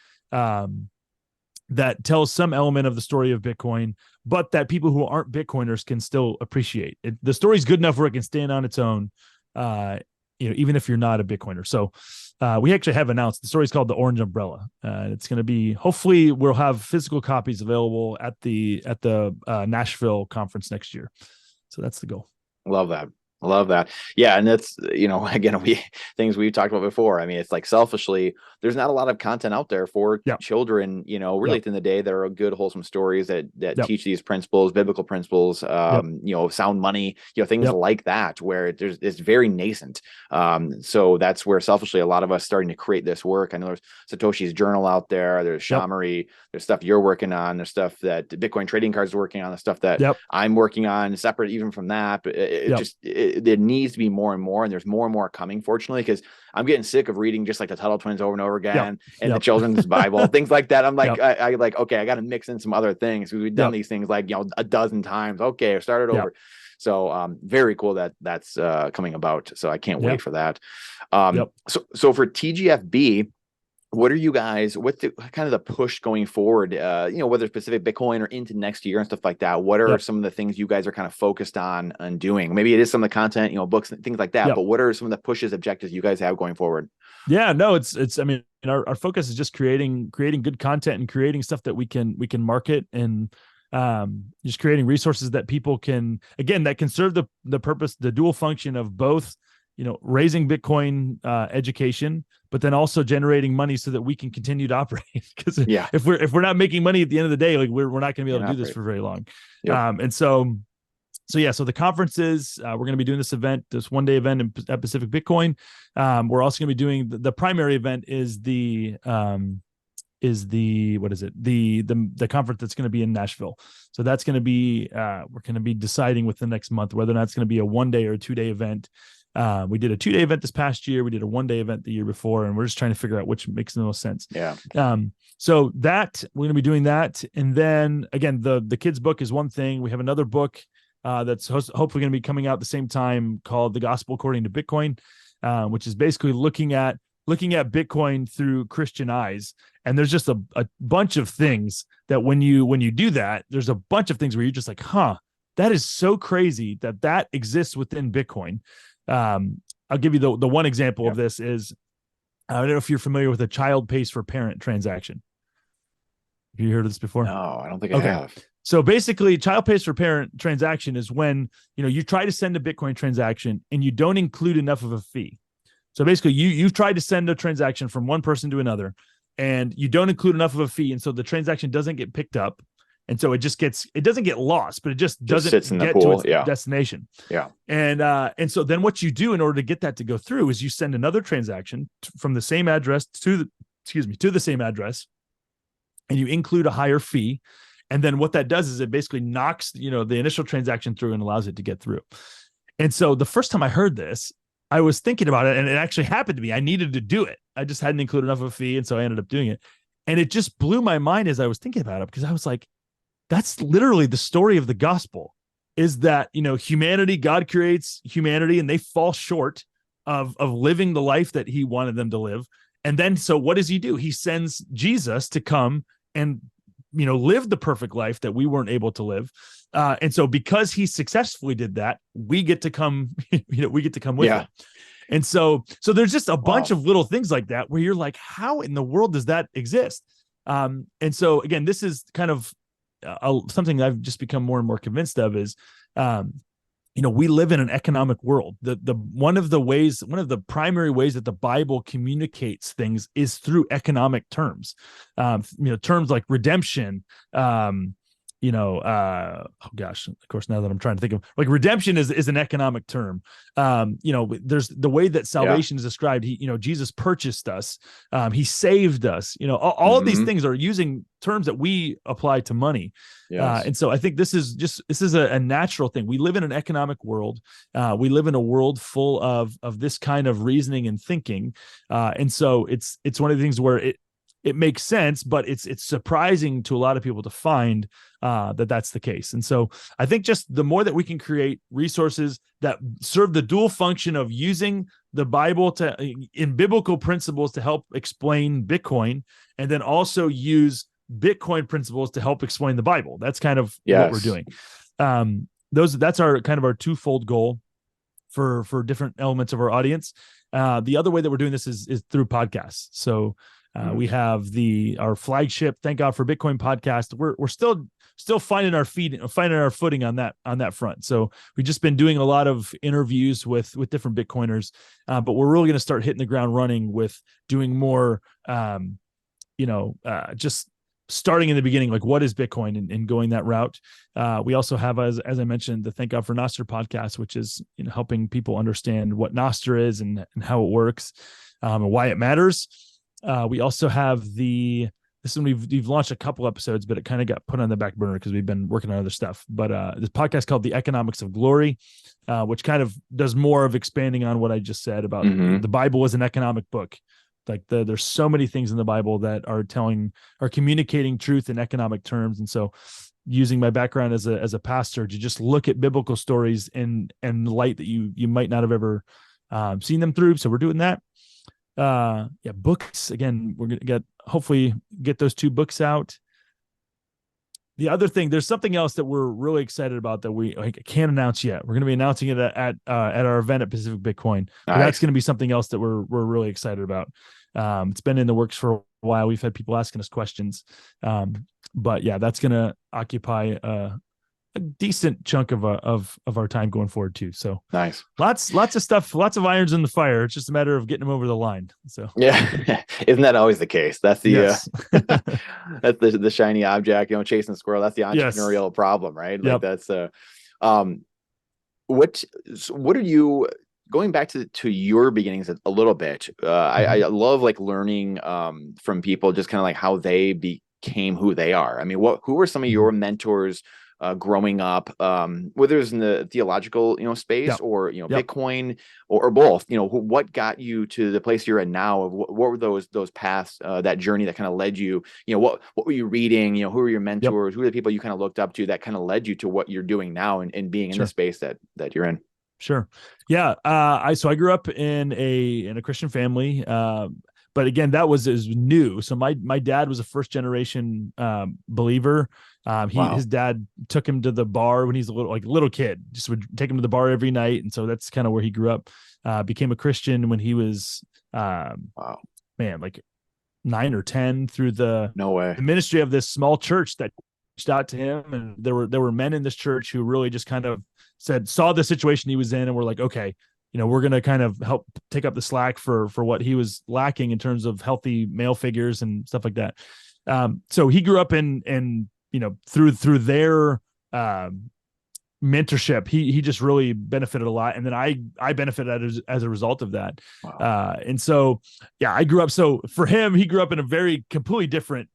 that tells some element of the story of Bitcoin, but that people who aren't Bitcoiners can still appreciate it. The story's good enough where it can stand on its own, even if you're not a Bitcoiner. So we actually have announced the story's called The Orange Umbrella. It's going to be, hopefully we'll have physical copies available at the Nashville conference next year. So that's the goal. Love that. Yeah. And that's, again, things we've talked about before. I mean, it's like, selfishly, there's not a lot of content out there for children, really at the end of the day, there are good, wholesome stories that teach these principles, biblical principles, sound money, things like that, where it's very nascent. So that's where, selfishly, a lot of us starting to create this work. I know there's Satoshi's journal out there. There's Shamory. There's stuff you're working on. There's stuff that Bitcoin Trading Cards is working on. The stuff that I'm working on, separate even from that. But there needs to be more and more, and there's more and more coming, fortunately, because I'm getting sick of reading just like the Tuttle Twins over and over again, and the Children's Bible, things like that. I'm like, I like, okay, I got to mix in some other things. We've done these things like, a dozen times. Okay, I started over. So very cool that's coming about. So I can't wait for that. So for TGFB, what are you guys, what's the kind of the push going forward, whether it's Pacific Bitcoin or into next year and stuff like that? What are some of the things you guys are kind of focused on doing? Maybe it is some of the content, books and things like that, but what are some of the pushes, objectives you guys have going forward? Yeah, no, it's, I mean, our focus is just creating good content and creating stuff that we can market and just creating resources that people can, again, that can serve the purpose, the dual function of both, raising Bitcoin education, but then also generating money so that we can continue to operate. Because if we're not making money at the end of the day, like we're not going to be able to do this for very long. Yep. So the conferences, we're going to be doing this 1-day event at Pacific Bitcoin. We're also going to be doing the primary event is the conference that's going to be in Nashville. So that's going to be, we're going to be deciding within the next month whether or not it's going to be a 1-day or a 2-day event. We did a 2-day event this past year. We did a 1-day event the year before, and we're just trying to figure out which makes the most sense. Yeah. So that we're going to be doing that. And then again, the kids book is one thing. We have another book that's hopefully going to be coming out at the same time called The Gospel According to Bitcoin, which is basically looking at Bitcoin through Christian eyes. And there's just a bunch of things that when you do that, there's a bunch of things where you're just like, that is so crazy that exists within Bitcoin. I'll give you the one example of this is, I don't know if you're familiar with a child pays for parent transaction. Have you heard of this before? No, I don't think I have. So basically, child pays for parent transaction is when, you try to send a Bitcoin transaction and you don't include enough of a fee. So basically you've tried to send a transaction from one person to another and you don't include enough of a fee. And so the transaction doesn't get picked up. And so it doesn't get lost, but it just doesn't sits in the get pool. to its destination. Yeah. And so then what you do in order to get that to go through is you send another transaction from the same address to the same address, and you include a higher fee. And then what that does is it basically knocks, the initial transaction through and allows it to get through. And so the first time I heard this, I was thinking about it, and it actually happened to me. I needed to do it. I just hadn't included enough of a fee, and so I ended up doing it. And it just blew my mind as I was thinking about it, because I was like, that's literally the story of the gospel, is that, humanity, God creates humanity and they fall short of living the life that he wanted them to live. And then, so what does he do? He sends Jesus to come and, live the perfect life that we weren't able to live. And so because he successfully did that, we get to come, with him. And so there's just a bunch of little things like that where you're like, how in the world does that exist? And so again, this is kind of something I've just become more and more convinced of is, we live in an economic world. One of the primary ways that the Bible communicates things is through economic terms. Terms like redemption. Of course, now that I'm trying to think of, like, redemption is an economic term. There's the way that salvation is described. Jesus purchased us. He saved us. All of these things are using terms that we apply to money. Yes. And so I think this is a natural thing. We live in an economic world. We live in a world full of this kind of reasoning and thinking. And so it's one of the things where it makes sense, but it's surprising to a lot of people to find that's the case. And so I think just the more that we can create resources that serve the dual function of using the Bible in biblical principles to help explain Bitcoin, and then also use Bitcoin principles to help explain the Bible. That's kind of what we're doing. That's our kind of our twofold goal for different elements of our audience. The other way that we're doing this is through podcasts. So we have our flagship Thank God for Bitcoin podcast. We're still finding our footing on that front. So we've just been doing a lot of interviews with different Bitcoiners, but we're really going to start hitting the ground running with doing more, just starting in the beginning, like what is Bitcoin, and going that route. We also have, as I mentioned, the Thank God for Nostr podcast, which is helping people understand what Nostr is and how it works, and why it matters. We also have this one we've launched a couple episodes, but it kind of got put on the back burner because we've been working on other stuff. But this podcast called The Economics of Glory, which kind of does more of expanding on what I just said about the Bible as an economic book. Like there's so many things in the Bible that are communicating truth in economic terms. And so using my background as a pastor to just look at biblical stories in light that you might not have ever seen them through. So we're doing that. Books. Again, we're going to hopefully get those 2 books out. The other thing, there's something else that we're really excited about that we can't announce yet. We're going to be announcing it at our event at Pacific Bitcoin. Nice. That's going to be something else that we're really excited about. It's been in the works for a while. We've had people asking us questions. But yeah, that's going to occupy a decent chunk of our time going forward too. So Nice. Lots of stuff, lots of irons in the fire. It's just a matter of getting them over the line. So yeah, isn't that always the case? That's the yes. that's the shiny object, chasing the squirrel. That's the entrepreneurial problem, right? Like that's what are you going back to your beginnings a little bit? I love like learning from people, just kind of like how they became who they are. I mean, who were some of your mentors growing up, whether it's in the theological, space or, Bitcoin or both, what got you to the place you're at now? What were those paths, that journey that kind of led you, what were you reading? Who were your mentors? Who are the people you kind of looked up to that kind of led you to what you're doing now and being in the space that you're in? Sure. Yeah. I grew up in a Christian family. But again, that was new. So my dad was a first generation believer. His dad took him to the bar when he's a little kid, just would take him to the bar every night. And so that's kind of where he grew up. Became a Christian when he was, like 9 or 10 through the ministry of this small church that reached out to him. And there were men in this church who really just kind of saw the situation he was in and were like, okay, we're going to kind of help take up the slack for what he was lacking in terms of healthy male figures and stuff like that. So he grew up in through their mentorship, he just really benefited a lot. And then I benefited as a result of that. And so, yeah, I grew up. So for him, he grew up in a very completely different,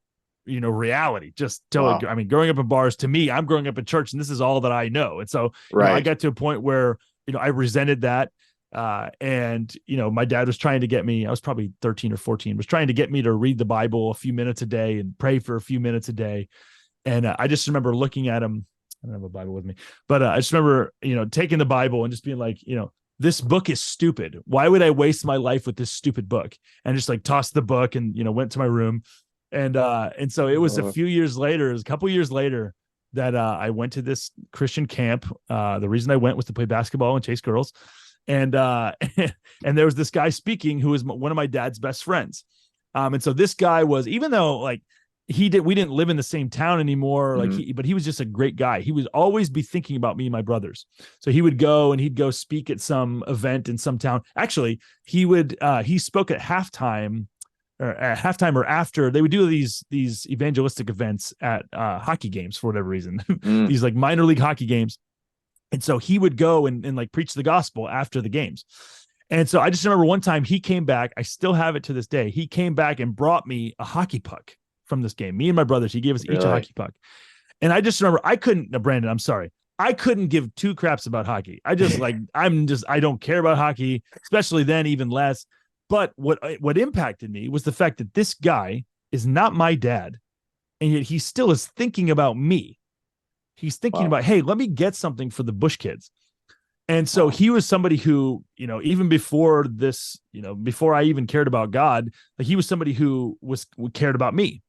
reality. Just totally. I mean, growing up in bars, to me, I'm growing up in church and this is all that I know. And so I got to a point where, I resented that. And my dad was trying to get me, I was probably 13 or 14, was trying to get me to read the Bible a few minutes a day and pray for a few minutes a day. And I just remember looking at him. I don't have a Bible with me, but I just remember, taking the Bible and just being like, this book is stupid. Why would I waste my life with this stupid book? And just like tossed the book and, went to my room. And so it was a couple years later that I went to this Christian camp. The reason I went was to play basketball and chase girls. And and there was this guy speaking who was one of my dad's best friends. And so this guy was, even though like we didn't live in the same town anymore, but he was just a great guy. He would always be thinking about me and my brothers. So he'd go speak at some event in some town. Actually, he spoke at halftime or after. They would do these evangelistic events at hockey games for whatever reason, these like minor league hockey games. And so he would go and like preach the gospel after the games. And so I just remember one time he came back. I still have it to this day. He came back and brought me a hockey puck from this game. Me and my brothers, he gave us each a hockey puck. And I just remember Brandon, I'm sorry. I couldn't give two craps about hockey. I just I don't care about hockey, especially then, even less. But what impacted me was the fact that this guy is not my dad. And yet he still is thinking about me. He's thinking about, hey, let me get something for the Bush kids. And so he was somebody who, even before this, before I even cared about God, like he was somebody who cared about me.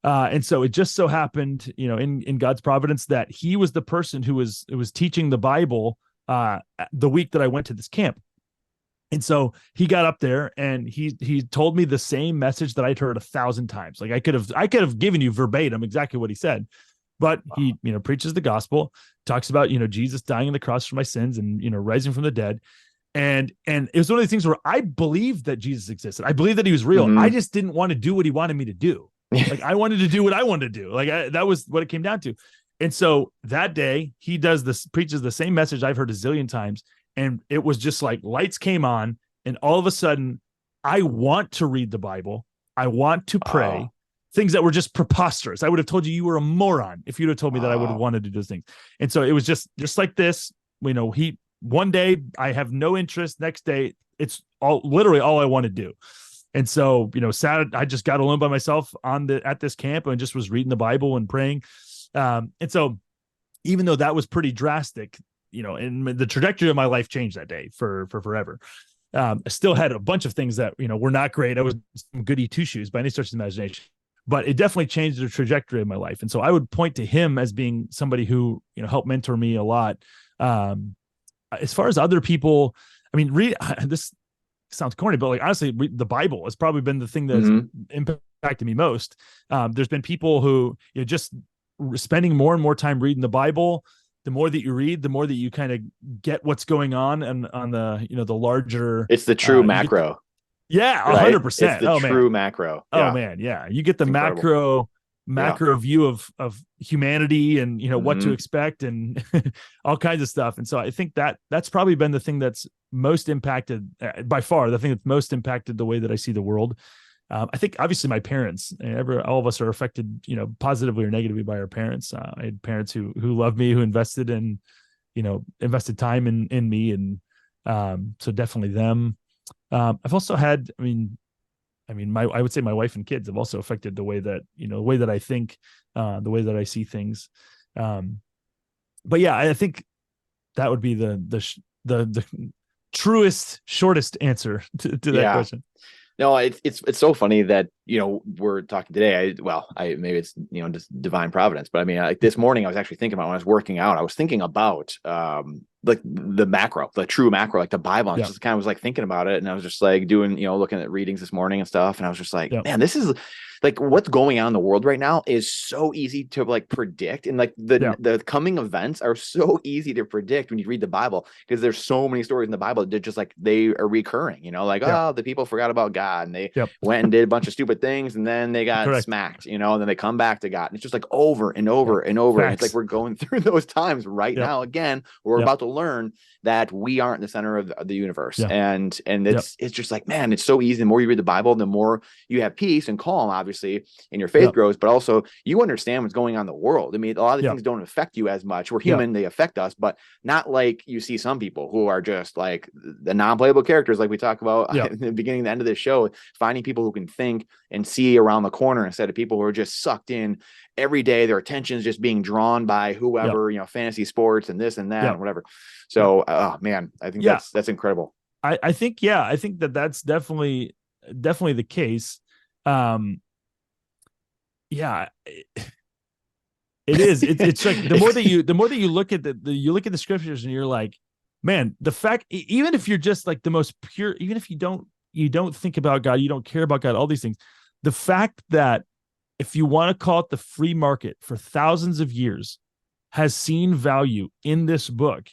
And so it just so happened, in God's providence, that he was the person who was teaching the Bible the week that I went to this camp. And so he got up there and he told me the same message that I'd heard 1,000 times. Like I could have given you verbatim exactly what he said. But he, preaches the gospel, talks about, Jesus dying on the cross for my sins and, rising from the dead. And it was one of these things where I believed that Jesus existed. I believed that he was real. I just didn't want to do what he wanted me to do. Like I wanted to do what I wanted to do. Like that was what it came down to. And so that day he preaches the same message I've heard a zillion times. And it was just like lights came on. And all of a sudden I want to read the Bible. I want to pray. Things that were just preposterous. I would have told you were a moron if you'd have told me that I would have wanted to do those things. And so it was just like this, one day I have no interest. Next day, it's literally all I want to do. And so, Saturday, I just got alone by myself at this camp and just was reading the Bible and praying. And so even though that was pretty drastic, and the trajectory of my life changed that day for forever. I still had a bunch of things that, were not great. I was some goody two shoes by any stretch of the imagination. But it definitely changed the trajectory of my life. And so I would point to him as being somebody who, helped mentor me a lot. As far as other people, I mean, this sounds corny, but like, honestly, the Bible has probably been the thing that's impacted impacted me most. There's been people who, just spending more and more time reading the Bible. The more that you read, the more that you kind of get what's going on and on the, the larger. It's the true macro. Yeah, right? 100%. It's the true macro. Oh man, yeah. You get the macro view of humanity and what to expect and all kinds of stuff. And so I think that's probably been the thing that's most impacted, by far the thing that's most impacted the way that I see the world. I think obviously my parents, all of us are affected, positively or negatively by our parents. I had parents who loved me, who invested invested time in me. And so definitely them. I've also had, I would say my wife and kids have also affected the way that, the way that I think, the way that I see things. But yeah, I think that would be the truest, shortest answer to that question. No, it's so funny that we're talking today. Maybe it's just divine providence, but like this morning I was actually thinking about, when I was working out, I was thinking about like the macro, the true macro, like the Bible. I just kind of was like thinking about it, and I was just like doing looking at readings this morning and stuff, and I was just like, man, this is like what's going on in the world right now is so easy to like predict, and like the coming events are so easy to predict when you read the Bible, because there's so many stories in the Bible that just like they are recurring, the people forgot about God and they went and did a bunch of stupid things, and then they got smacked, and then they come back to God, and it's just like over and over and over. And it's like we're going through those times right now again. We're about to learn that we aren't the center of the universe, and it's just like, man, it's so easy. The more you read the Bible, the more you have peace and calm, obviously, and your faith grows, but also you understand what's going on in the world. I mean, a lot of these things don't affect you as much. We're human, they affect us, but not like you see some people who are just like the non-playable characters, like we talk about in the beginning and the end of this show, finding people who can think and see around the corner instead of people who are just sucked in every day. Their attention is just being drawn by whoever, fantasy sports and this and that and whatever. So, oh man, I think that's incredible. I think that's definitely the case. It is. It's like the more that you look at the scriptures, and you're like, man, the fact, even if you're just like the most pure, even if you don't think about God, you don't care about God, all these things, the fact that, if you want to call it the free market, for thousands of years has seen value in this book.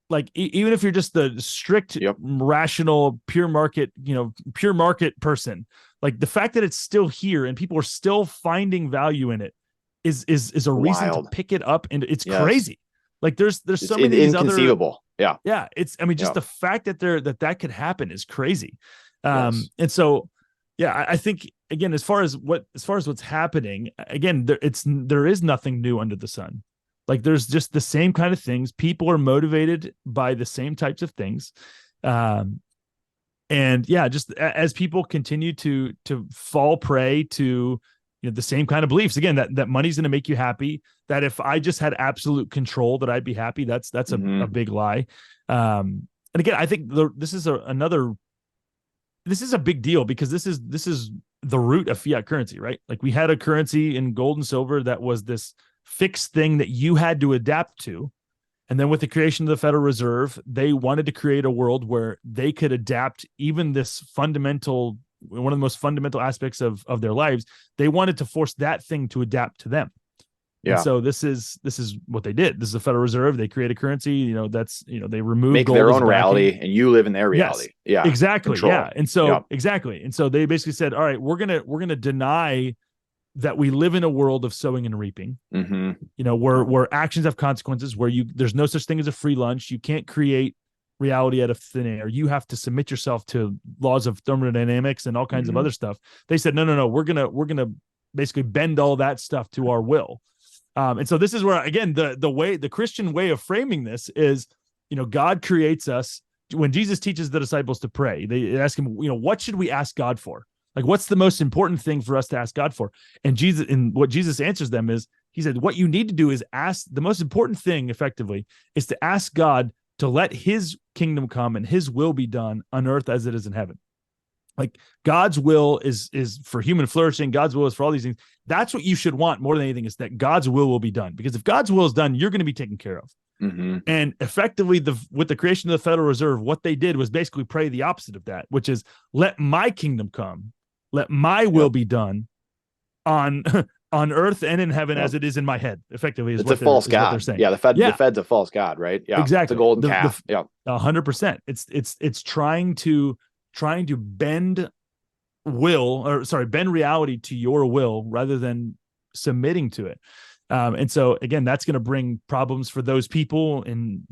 Like, even if you're just the strict, rational, pure market person, like the fact that it's still here and people are still finding value in it is a reason to pick it up. And it's crazy. Like there's so many inconceivable. It's, just the fact that that could happen is crazy. And so, I think, again, as far as what's happening, again, there is nothing new under the sun. Like there's just the same kind of things. People are motivated by the same types of things. Just as people continue to fall prey to the same kind of beliefs, again, that money's going to make you happy, that if I just had absolute control that I'd be happy, that's a big lie. And again, I think this is a big deal, because this is the root of fiat currency, right? Like we had a currency in gold and silver that was this fixed thing that you had to adapt to. And then with the creation of the Federal Reserve, they wanted to create a world where they could adapt even this one of the most fundamental aspects of their lives. They wanted to force that thing to adapt to them. And so this is what they did. This is the Federal Reserve. They create a currency, they remove their own reality, and you live in their reality. Yes, exactly. Control. Yeah. And so exactly. And so they basically said, all right, we're going to deny that we live in a world of sowing and reaping, where actions have consequences, where there's no such thing as a free lunch. You can't create reality out of thin air. You have to submit yourself to laws of thermodynamics and all kinds of other stuff. They said, no, we're going to basically bend all that stuff to our will. And so this is where, again, the Christian way of framing this is, God creates us. When Jesus teaches the disciples to pray, they ask him, what should we ask God for? Like, what's the most important thing for us to ask God for? And what Jesus answers them is, he said, what you need to do is ask, the most important thing effectively is to ask God to let his kingdom come and his will be done on earth as it is in heaven. Like God's will is for human flourishing. God's will is for all these things. That's what you should want more than anything, is that God's will be done. Because if God's will is done, you're going to be taken care of. And effectively, with the creation of the Federal Reserve, what they did was basically pray the opposite of that, which is, let my kingdom come let my will be done on on earth and in heaven as it is in my head. Effectively, It's a false god. What they're saying. Yeah, the Fed's a false god, right? Yeah, exactly. It's a golden calf. Yeah, 100%. It's trying to bend bend reality to your will rather than submitting to it. And so again, that's going to bring problems for those people and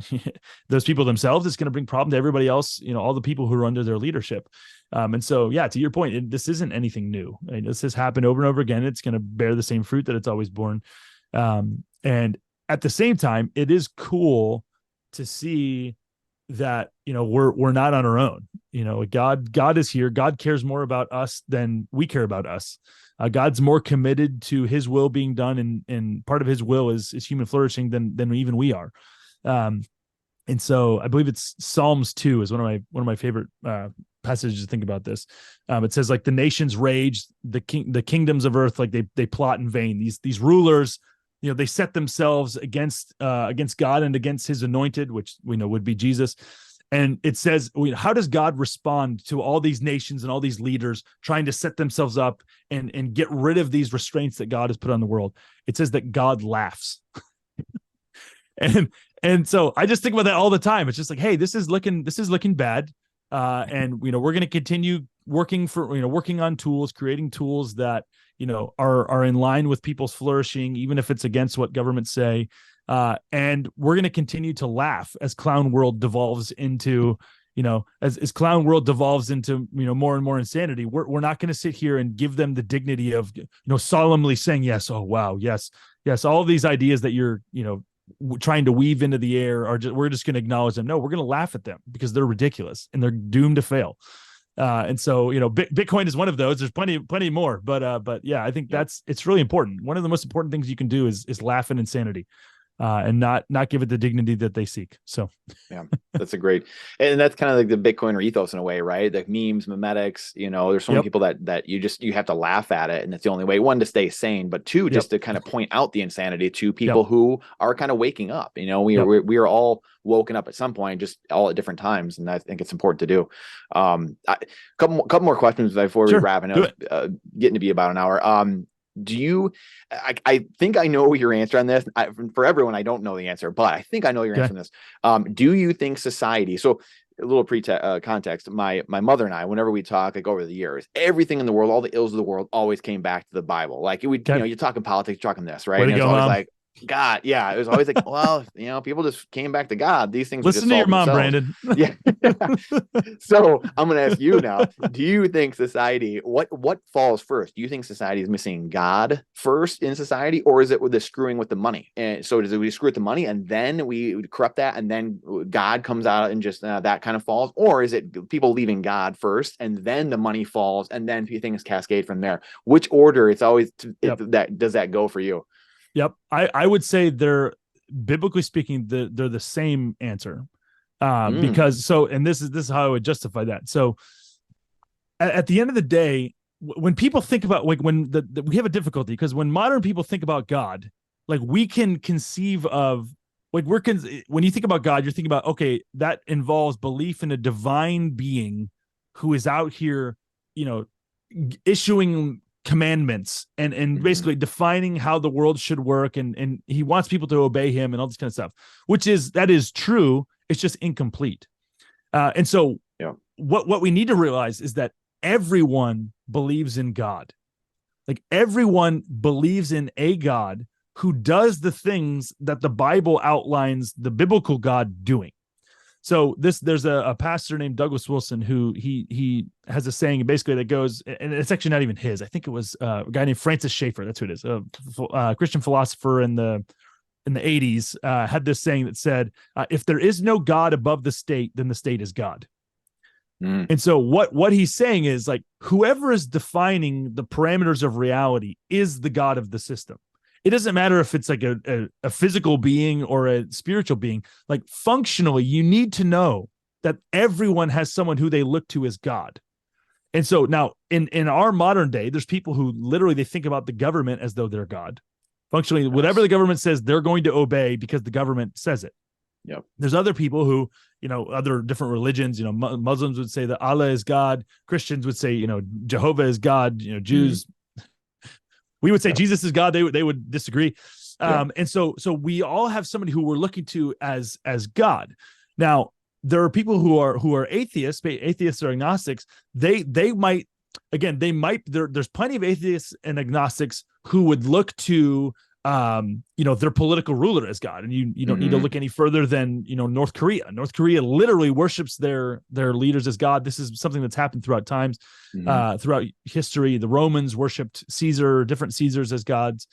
those people themselves. It's going to bring problem to everybody else, all the people who are under their leadership. And so, yeah, to your point, this isn't anything new. This has happened over and over again. It's going to bear the same fruit that it's always borne. And at the same time, it is cool to see that, we're not on our own. God is here. God cares more about us than we care about us. God's more committed to his will being done, and part of his will is human flourishing than even we are. And so I believe it's Psalms 2 is one of my favorite passages to think about this. It says, like, the nations rage, the kingdoms of earth, like they plot in vain. These rulers, they set themselves against God and against his anointed, which we know would be Jesus. And it says, how does God respond to all these nations and all these leaders trying to set themselves up and get rid of these restraints that God has put on the world? It says that God laughs. And so I just think about that all the time. It's just like, hey, this is looking bad. And we're going to continue working on tools, creating tools that, are in line with people's flourishing, even if it's against what governments say. And we're going to continue to laugh as clown world devolves into, as clown world devolves into, more and more insanity. We're not going to sit here and give them the dignity of, solemnly saying, yes, oh, wow, yes, all of these ideas that you're, trying to weave into the air we're just going to acknowledge them. No, we're going to laugh at them because they're ridiculous and they're doomed to fail. And so, Bitcoin is one of those. There's plenty more, but yeah, I think it's really important. One of the most important things you can do is laugh at insanity. And not give it the dignity that they seek. So yeah, that's and that's kind of like the Bitcoiner ethos in a way, right? Like memes, memetics, there's so many people that you have to laugh at it. And it's the only way, one, to stay sane, but two, just to kind of point out the insanity to people who are kind of waking up. We are all woken up at some point, just all at different times. And I think it's important to do. Couple more questions before we wrap. I know it's getting to be about an hour. I think I know your answer on this. For everyone, I don't know the answer, but I think I know your answer on this. Do you think society, so a little context, my mother and I, whenever we talk, like, over the years, everything in the world, all the ills of the world always came back to the Bible. Like, you're talking politics, you're talking this, right? And it's always like, God, yeah, it was always like, well, people just came back to God. These things listen to your mom, themselves. Brandon. Yeah. So I'm going to ask you now, do you think society, what falls first? Do you think society is missing God first in society, or is it with the screwing with the money? And so does we screw with the money and then we corrupt that and then God comes out and just that kind of falls? Or is it people leaving God first and then the money falls and then things cascade from there? Which order it's always does that go for you? Yep. I would say they're, biblically speaking, they're the same answer. Because and this is how I would justify that. So at the end of the day, when people think about, like, when we have a difficulty, because when modern people think about God, like, we can conceive of, like, when you think about God, you're thinking about, okay, that involves belief in a divine being who is out here, issuing commandments and basically defining how the world should work, and he wants people to obey him and all this kind of stuff, that is true. It's just incomplete. And so what we need to realize is that everyone believes in God. Like, everyone believes in a God who does the things that the Bible outlines the biblical God doing. So there's a pastor named Douglas Wilson who he has a saying basically that goes, and it's actually not even his. I think it was a guy named Francis Schaeffer. That's who it is. A Christian philosopher in the 80s had this saying that said, if there is no God above the state, then the state is God. And so what he's saying is, like, whoever is defining the parameters of reality is the God of the system. It doesn't matter if it's like a physical being or a spiritual being. Like, functionally, you need to know that everyone has someone who they look to as God. And so now in our modern day, there's people who literally, they think about the government as though they're God. Functionally, whatever the government says, they're going to obey because the government says it. Yep. There's other people who, other different religions, Muslims would say that Allah is God. Christians would say, Jehovah is God. Jews, we would say Jesus is God. They would disagree. And so we all have somebody who we're looking to as God. Now, there are people who are atheists or agnostics. They might, there's plenty of atheists and agnostics who would look to their political ruler as God. And you don't need to look any further than, North Korea. North Korea literally worships their leaders as God. This is something that's happened throughout times, throughout history. The Romans worshipped different Caesars as gods.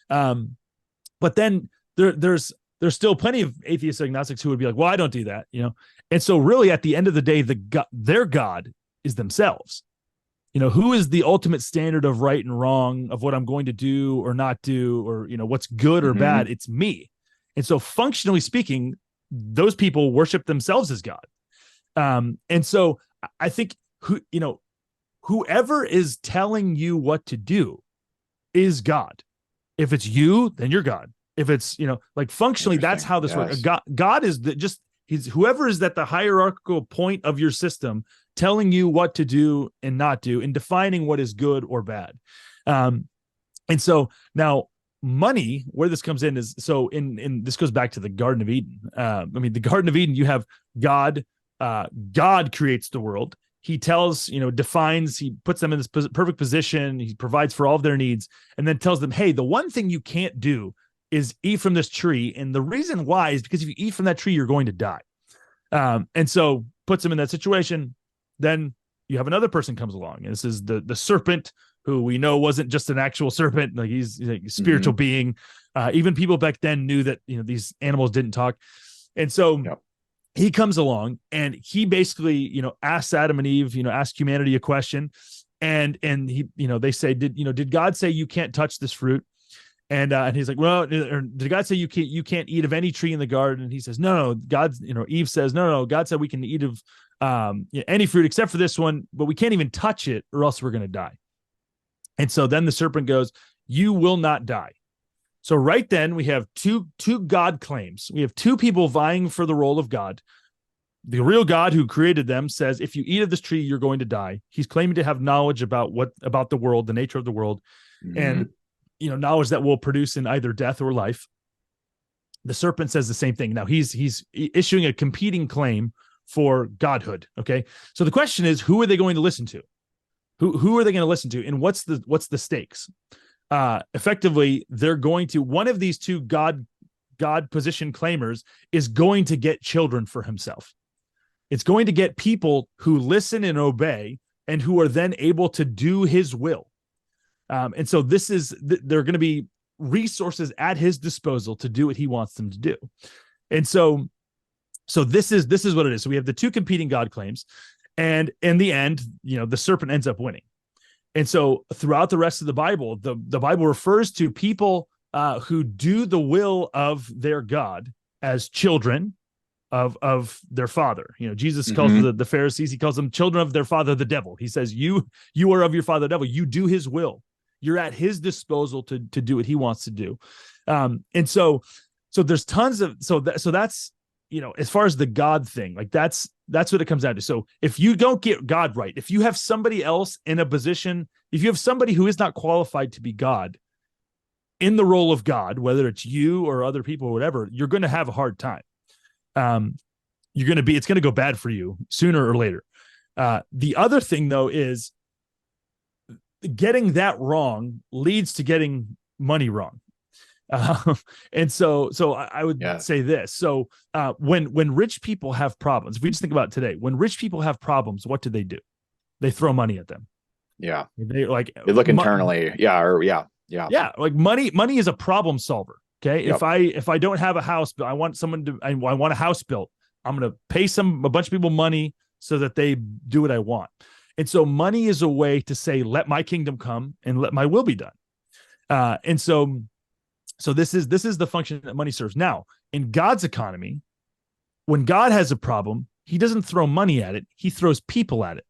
But then there's still plenty of atheists and agnostics who would be like, well, I don't do that, And so really at the end of the day, their God is themselves. Who is the ultimate standard of right and wrong, of what I'm going to do or not do, or, what's good or bad? It's me. And so functionally speaking, those people worship themselves as God. And so I think whoever is telling you what to do is God. If it's you, then you're God. If it's, functionally, that's how this works. God is he's whoever is at the hierarchical point of your system, telling you what to do and not do, and defining what is good or bad. And so now money, where this comes in is, so in this goes back to the Garden of Eden. The Garden of Eden, you have God. God creates the world. He tells, defines, he puts them in this perfect position. He provides for all of their needs, and then tells them, hey, the one thing you can't do is eat from this tree. And the reason why is because if you eat from that tree, you're going to die. And so puts them in that situation. Then you have another person comes along, and this is the serpent, who we know wasn't just an actual serpent. Like he's a spiritual being. Even people back then knew that, these animals didn't talk. And so he comes along, and he basically, asks Adam and Eve, ask humanity a question. And he, they say, did God say you can't touch this fruit? And he's like, well, did God say you can't eat of any tree in the garden? And he says, no, God, Eve says, no, God said we can eat of any fruit except for this one, but we can't even touch it or else we're going to die. And so then the serpent goes, you will not die. So right then we have two God claims. We have two people vying for the role of God. The real God who created them says, if you eat of this tree, you're going to die. He's claiming to have knowledge about the world, the nature of the world, and knowledge that will produce in either death or life. The serpent says the same thing. Now he's issuing a competing claim for godhood. Okay. So the question is, who are they going to listen to? Who are they going to listen to? And what's the stakes? Effectively, they're going to, one of these two God position claimers is going to get children for himself. It's going to get people who listen and obey, and who are then able to do his will. And so there are going to be resources at his disposal to do what he wants them to do. And so this is what it is. So we have the two competing God claims, and in the end, the serpent ends up winning. And so throughout the rest of the Bible, the Bible refers to people who do the will of their God as children of their father. Jesus calls the Pharisees, he calls them children of their father, the devil. He says, you are of your father, the devil. You do his will. You're at his disposal to do what he wants to do. And so there's tons of, so that's, as far as the God thing, like that's what it comes down to. So if you don't get God right, if you have somebody else in a position, if you have somebody who is not qualified to be God in the role of God, whether it's you or other people or whatever, you're going to have a hard time. It's going to go bad for you sooner or later. The other thing though is getting that wrong leads to getting money wrong. And so I would say this. So when rich people have problems, if we just think about it today, when rich people have problems, what do? They throw money at them. Yeah. They look internally. Like money is a problem solver. Okay. Yep. If I don't have a house, but I want a house built, I'm going to pay a bunch of people money so that they do what I want. And so money is a way to say, let my kingdom come and let my will be done. And so this is the function that money serves. Now, in God's economy, when God has a problem, he doesn't throw money at it. He throws people at it.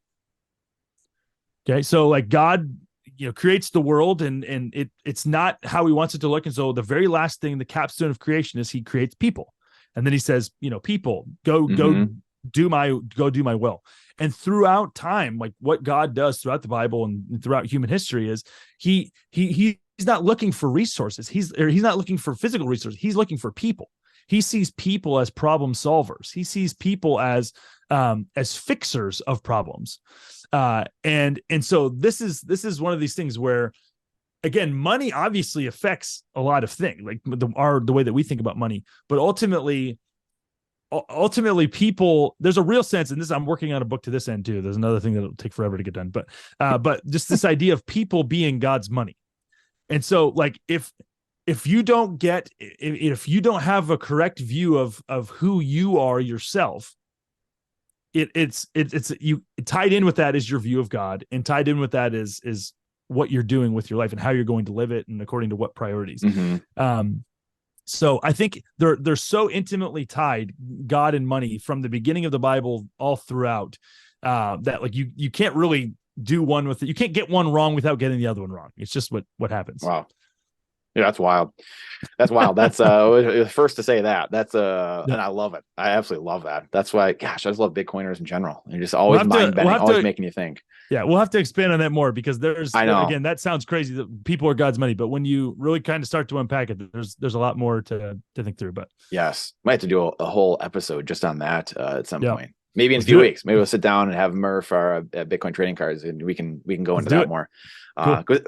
Okay. So like God, creates the world and it's not how he wants it to look. And so the very last thing, the capstone of creation, is he creates people. And then he says, people, go do my will. And throughout time, like what God does throughout the Bible and throughout human history is he's not looking for resources. He's not looking for physical resources. He's looking for people. He sees people as problem solvers. He sees people as fixers of problems. And so this is one of these things where, again, money obviously affects a lot of things, like the way that we think about money, but ultimately people, there's a real sense, and I'm working on a book to this end too. There's another thing that'll take forever to get done, but just this idea of people being God's money. And so like, if you don't have a correct view of who you are yourself, it's you tied in with that is your view of God, and tied in with that is what you're doing with your life and how you're going to live it, and according to what priorities. So I think they're so intimately tied, God and money, from the beginning of the Bible all throughout, that like you can't really do one with it. You can't get one wrong without getting the other one wrong. It's just what happens. Wow. Yeah, that's wild. That's wild. That's the first to say that. That's and I love it. I absolutely love that. That's why, gosh, I just love Bitcoiners in general. You're just always mind-bending, always making you think. Yeah, we'll have to expand on that more, because I know. again, that sounds crazy that people are God's money, but when you really kind of start to unpack it, there's a lot more to think through. But yes, might have to do a whole episode just on that at some point. Maybe in a few weeks. Maybe we'll sit down and have Murph, our Bitcoin trading cards, and we can go into that more. Cool.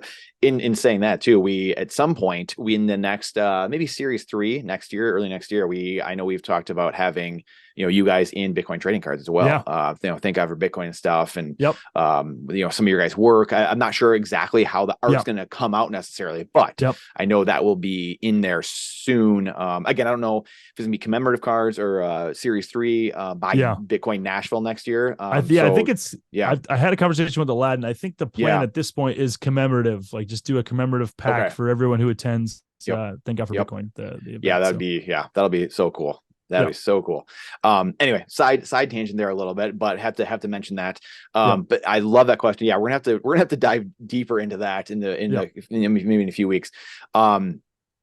In saying that too, we at some point in the next maybe series 3 next year, early next year, I know we've talked about having you guys in Bitcoin trading cards as well. Thank God for Bitcoin and stuff, and some of your guys' work. I'm not sure exactly how the art's going to come out necessarily, but I know that will be in there soon. Again, I don't know if it's gonna be commemorative cards or series 3 by Bitcoin Nashville next year. I think it's I had a conversation with Aladdin. I think the plan at this point is commemorative, like just do a commemorative pack for everyone who attends. Thank God for Bitcoin. The event, that'll be so cool. That'd be so cool. Anyway, side tangent there a little bit, but have to mention that. But I love that question. Yeah, we're gonna have to dive deeper into that maybe in a few weeks.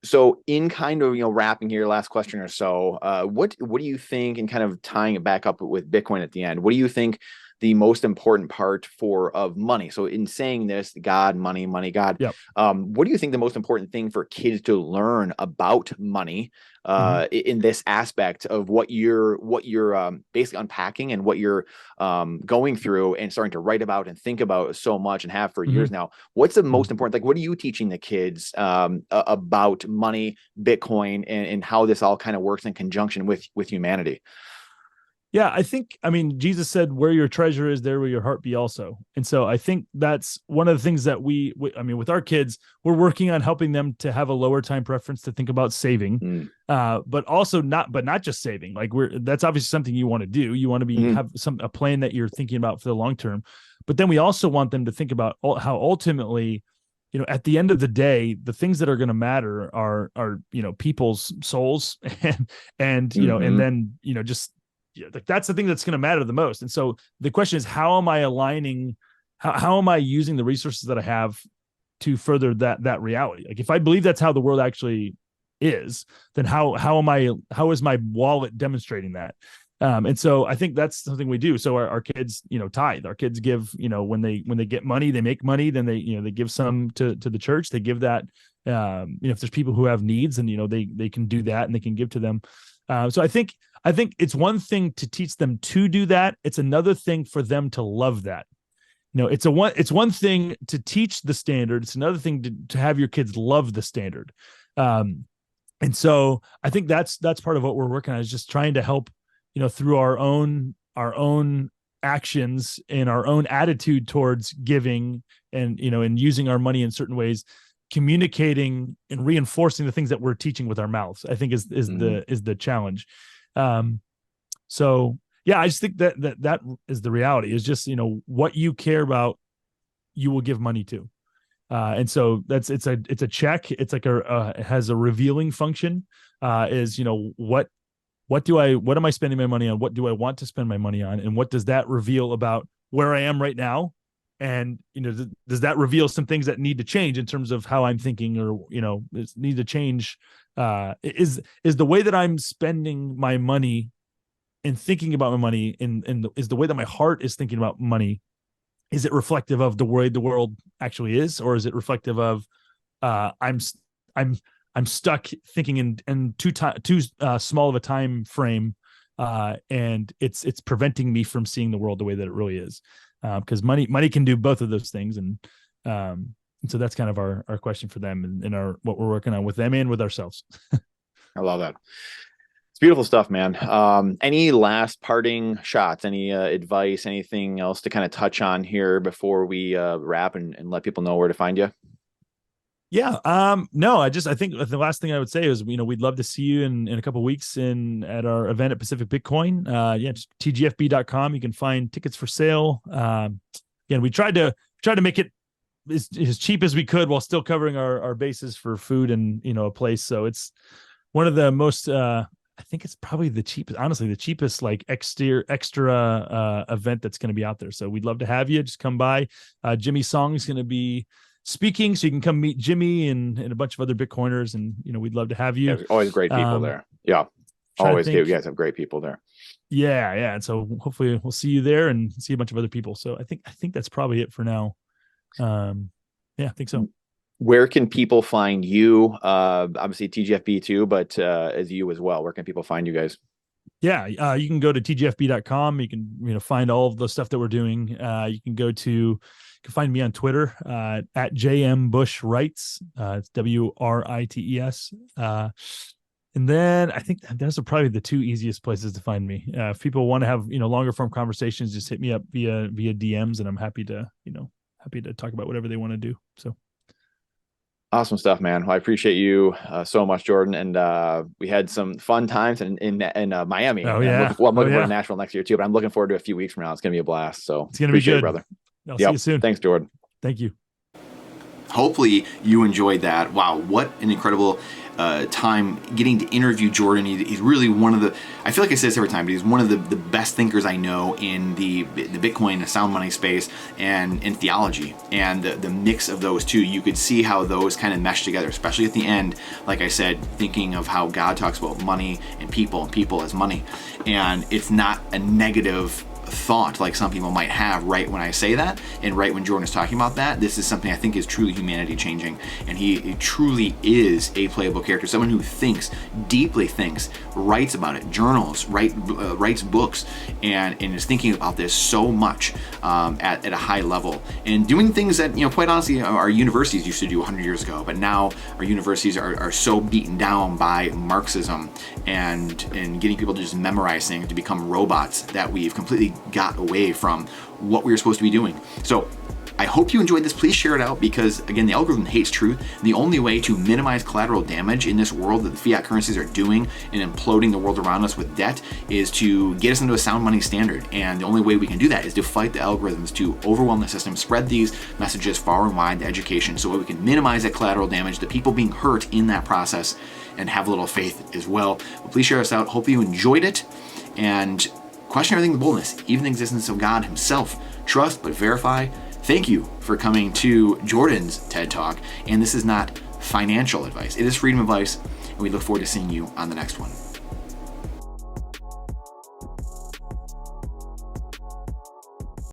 So in kind of wrapping here, last question or so, what do you think, and kind of tying it back up with Bitcoin at the end, what do you think the most important part of money? So in saying this, God, money, God, what do you think the most important thing for kids to learn about money in this aspect of what you're basically unpacking, and what you're going through and starting to write about and think about so much and have for years now? What's the most important? Like, what are you teaching the kids about money, Bitcoin, and how this all kind of works in conjunction with humanity? Yeah, I mean, Jesus said, where your treasure is, there will your heart be also. And so I think that's one of the things that we with our kids, we're working on helping them to have a lower time preference to think about saving, but also not just saving. Like that's obviously something you want to do. You want to have a plan that you're thinking about for the long term. But then we also want them to think about how ultimately, at the end of the day, the things that are going to matter are people's souls and and then just. Like that's the thing that's going to matter the most. And so the question is, how am I aligning? How am I using the resources that I have to further that reality? Like if I believe that's how the world actually is, then how is my wallet demonstrating that? And so I think that's something we do. So our kids, tithe. Our kids give, when they get money, they make money. Then they give some to the church. They give that. If there's people who have needs, and they can do that, and they can give to them. So I think it's one thing to teach them to do that. It's another thing for them to love that. It's one thing to teach the standard. It's another thing to have your kids love the standard. And so I think that's part of what we're working on, is just trying to help, through our own actions and our own attitude towards giving and, and using our money in certain ways, communicating and reinforcing the things that we're teaching with our mouths, I think is the challenge. So yeah, I just think that is the reality, is just, what you care about, you will give money to. And so it's a check. It's like it has a revealing function, is, what am I spending my money on? What do I want to spend my money on? And what does that reveal about where I am right now And, does that reveal some things that need to change in terms of how I'm thinking, or, need to change? Is the way that I'm spending my money and thinking about my money, and is the way that my heart is thinking about money, is it reflective of the way the world actually is, or is it reflective of I'm stuck thinking in too small of a time frame, and it's preventing me from seeing the world the way that it really is, because money can do both of those things, and so that's kind of our question for them, and our what we're working on with them and with ourselves. I love that. It's beautiful stuff, man. Any last parting shots, any advice, anything else to kind of touch on here before we wrap and let people know where to find you? Yeah. No, I think the last thing I would say is, we'd love to see you in a couple of weeks at our event at Pacific Bitcoin. Just tgfb.com. You can find tickets for sale. Again, we tried to make it as cheap as we could while still covering our bases for food and, a place. So it's one of the most, I think it's probably the cheapest like extra event that's going to be out there. So we'd love to have you. Just come by. Jimmy Song is going to be speaking, so you can come meet Jimmy and a bunch of other Bitcoiners, and we'd love to have you. Yeah, always great people there. Yeah, always do. You guys have great people there. Yeah, and so hopefully we'll see you there and see a bunch of other people. So I think that's probably it for now. Yeah, I think so. Where can people find you? Obviously TGFB too, but as you as well. Where can people find you guys? Yeah, you can go to tgfb.com. You can find all of the stuff that we're doing. You can find me on Twitter at jmbushwrites. It's WRITES. And then I think those are probably the two easiest places to find me. If people want to have longer form conversations, just hit me up via DMs, and I'm happy to talk about whatever they want to do. So. Awesome stuff, man. Well, I appreciate you so much, Jordan. And we had some fun times in Miami. Oh, yeah. I'm looking forward to Nashville next year too, but I'm looking forward to a few weeks from now. It's going to be a blast. So it's going to be good, brother. I'll see you soon. Thanks, Jordan. Thank you. Hopefully you enjoyed that. Wow, what an incredible time getting to interview Jordan. He's really one of the, I feel like I say this every time, but he's one of the best thinkers I know in the Bitcoin, the sound money space, and in theology. And the mix of those two, you could see how those kind of mesh together, especially at the end, like I said, thinking of how God talks about money and people as money. And it's not a negative thought like some people might have right when I say that, and right when Jordan is talking about that. This is something I think is truly humanity changing, and he truly is a playable character, someone who thinks, deeply thinks, writes about it, journals, writes books, and is thinking about this so much at a high level, and doing things that, quite honestly, our universities used to do 100 years ago, but now our universities are so beaten down by Marxism and getting people to just memorize things, to become robots, that we've completely got away from what we were supposed to be doing. So I hope you enjoyed this. Please share it out, because again, the algorithm hates truth. And the only way to minimize collateral damage in this world that the fiat currencies are doing and imploding the world around us with debt is to get us into a sound money standard. And the only way we can do that is to fight the algorithms, to overwhelm the system, spread these messages far and wide, the education, so that we can minimize that collateral damage, the people being hurt in that process, and have a little faith as well. But please share us out. Hope you enjoyed it, and question everything with boldness, even the existence of God himself. Trust, but verify. Thank you for coming to Jordan's TED Talk. And this is not financial advice. It is freedom advice. And we look forward to seeing you on the next one.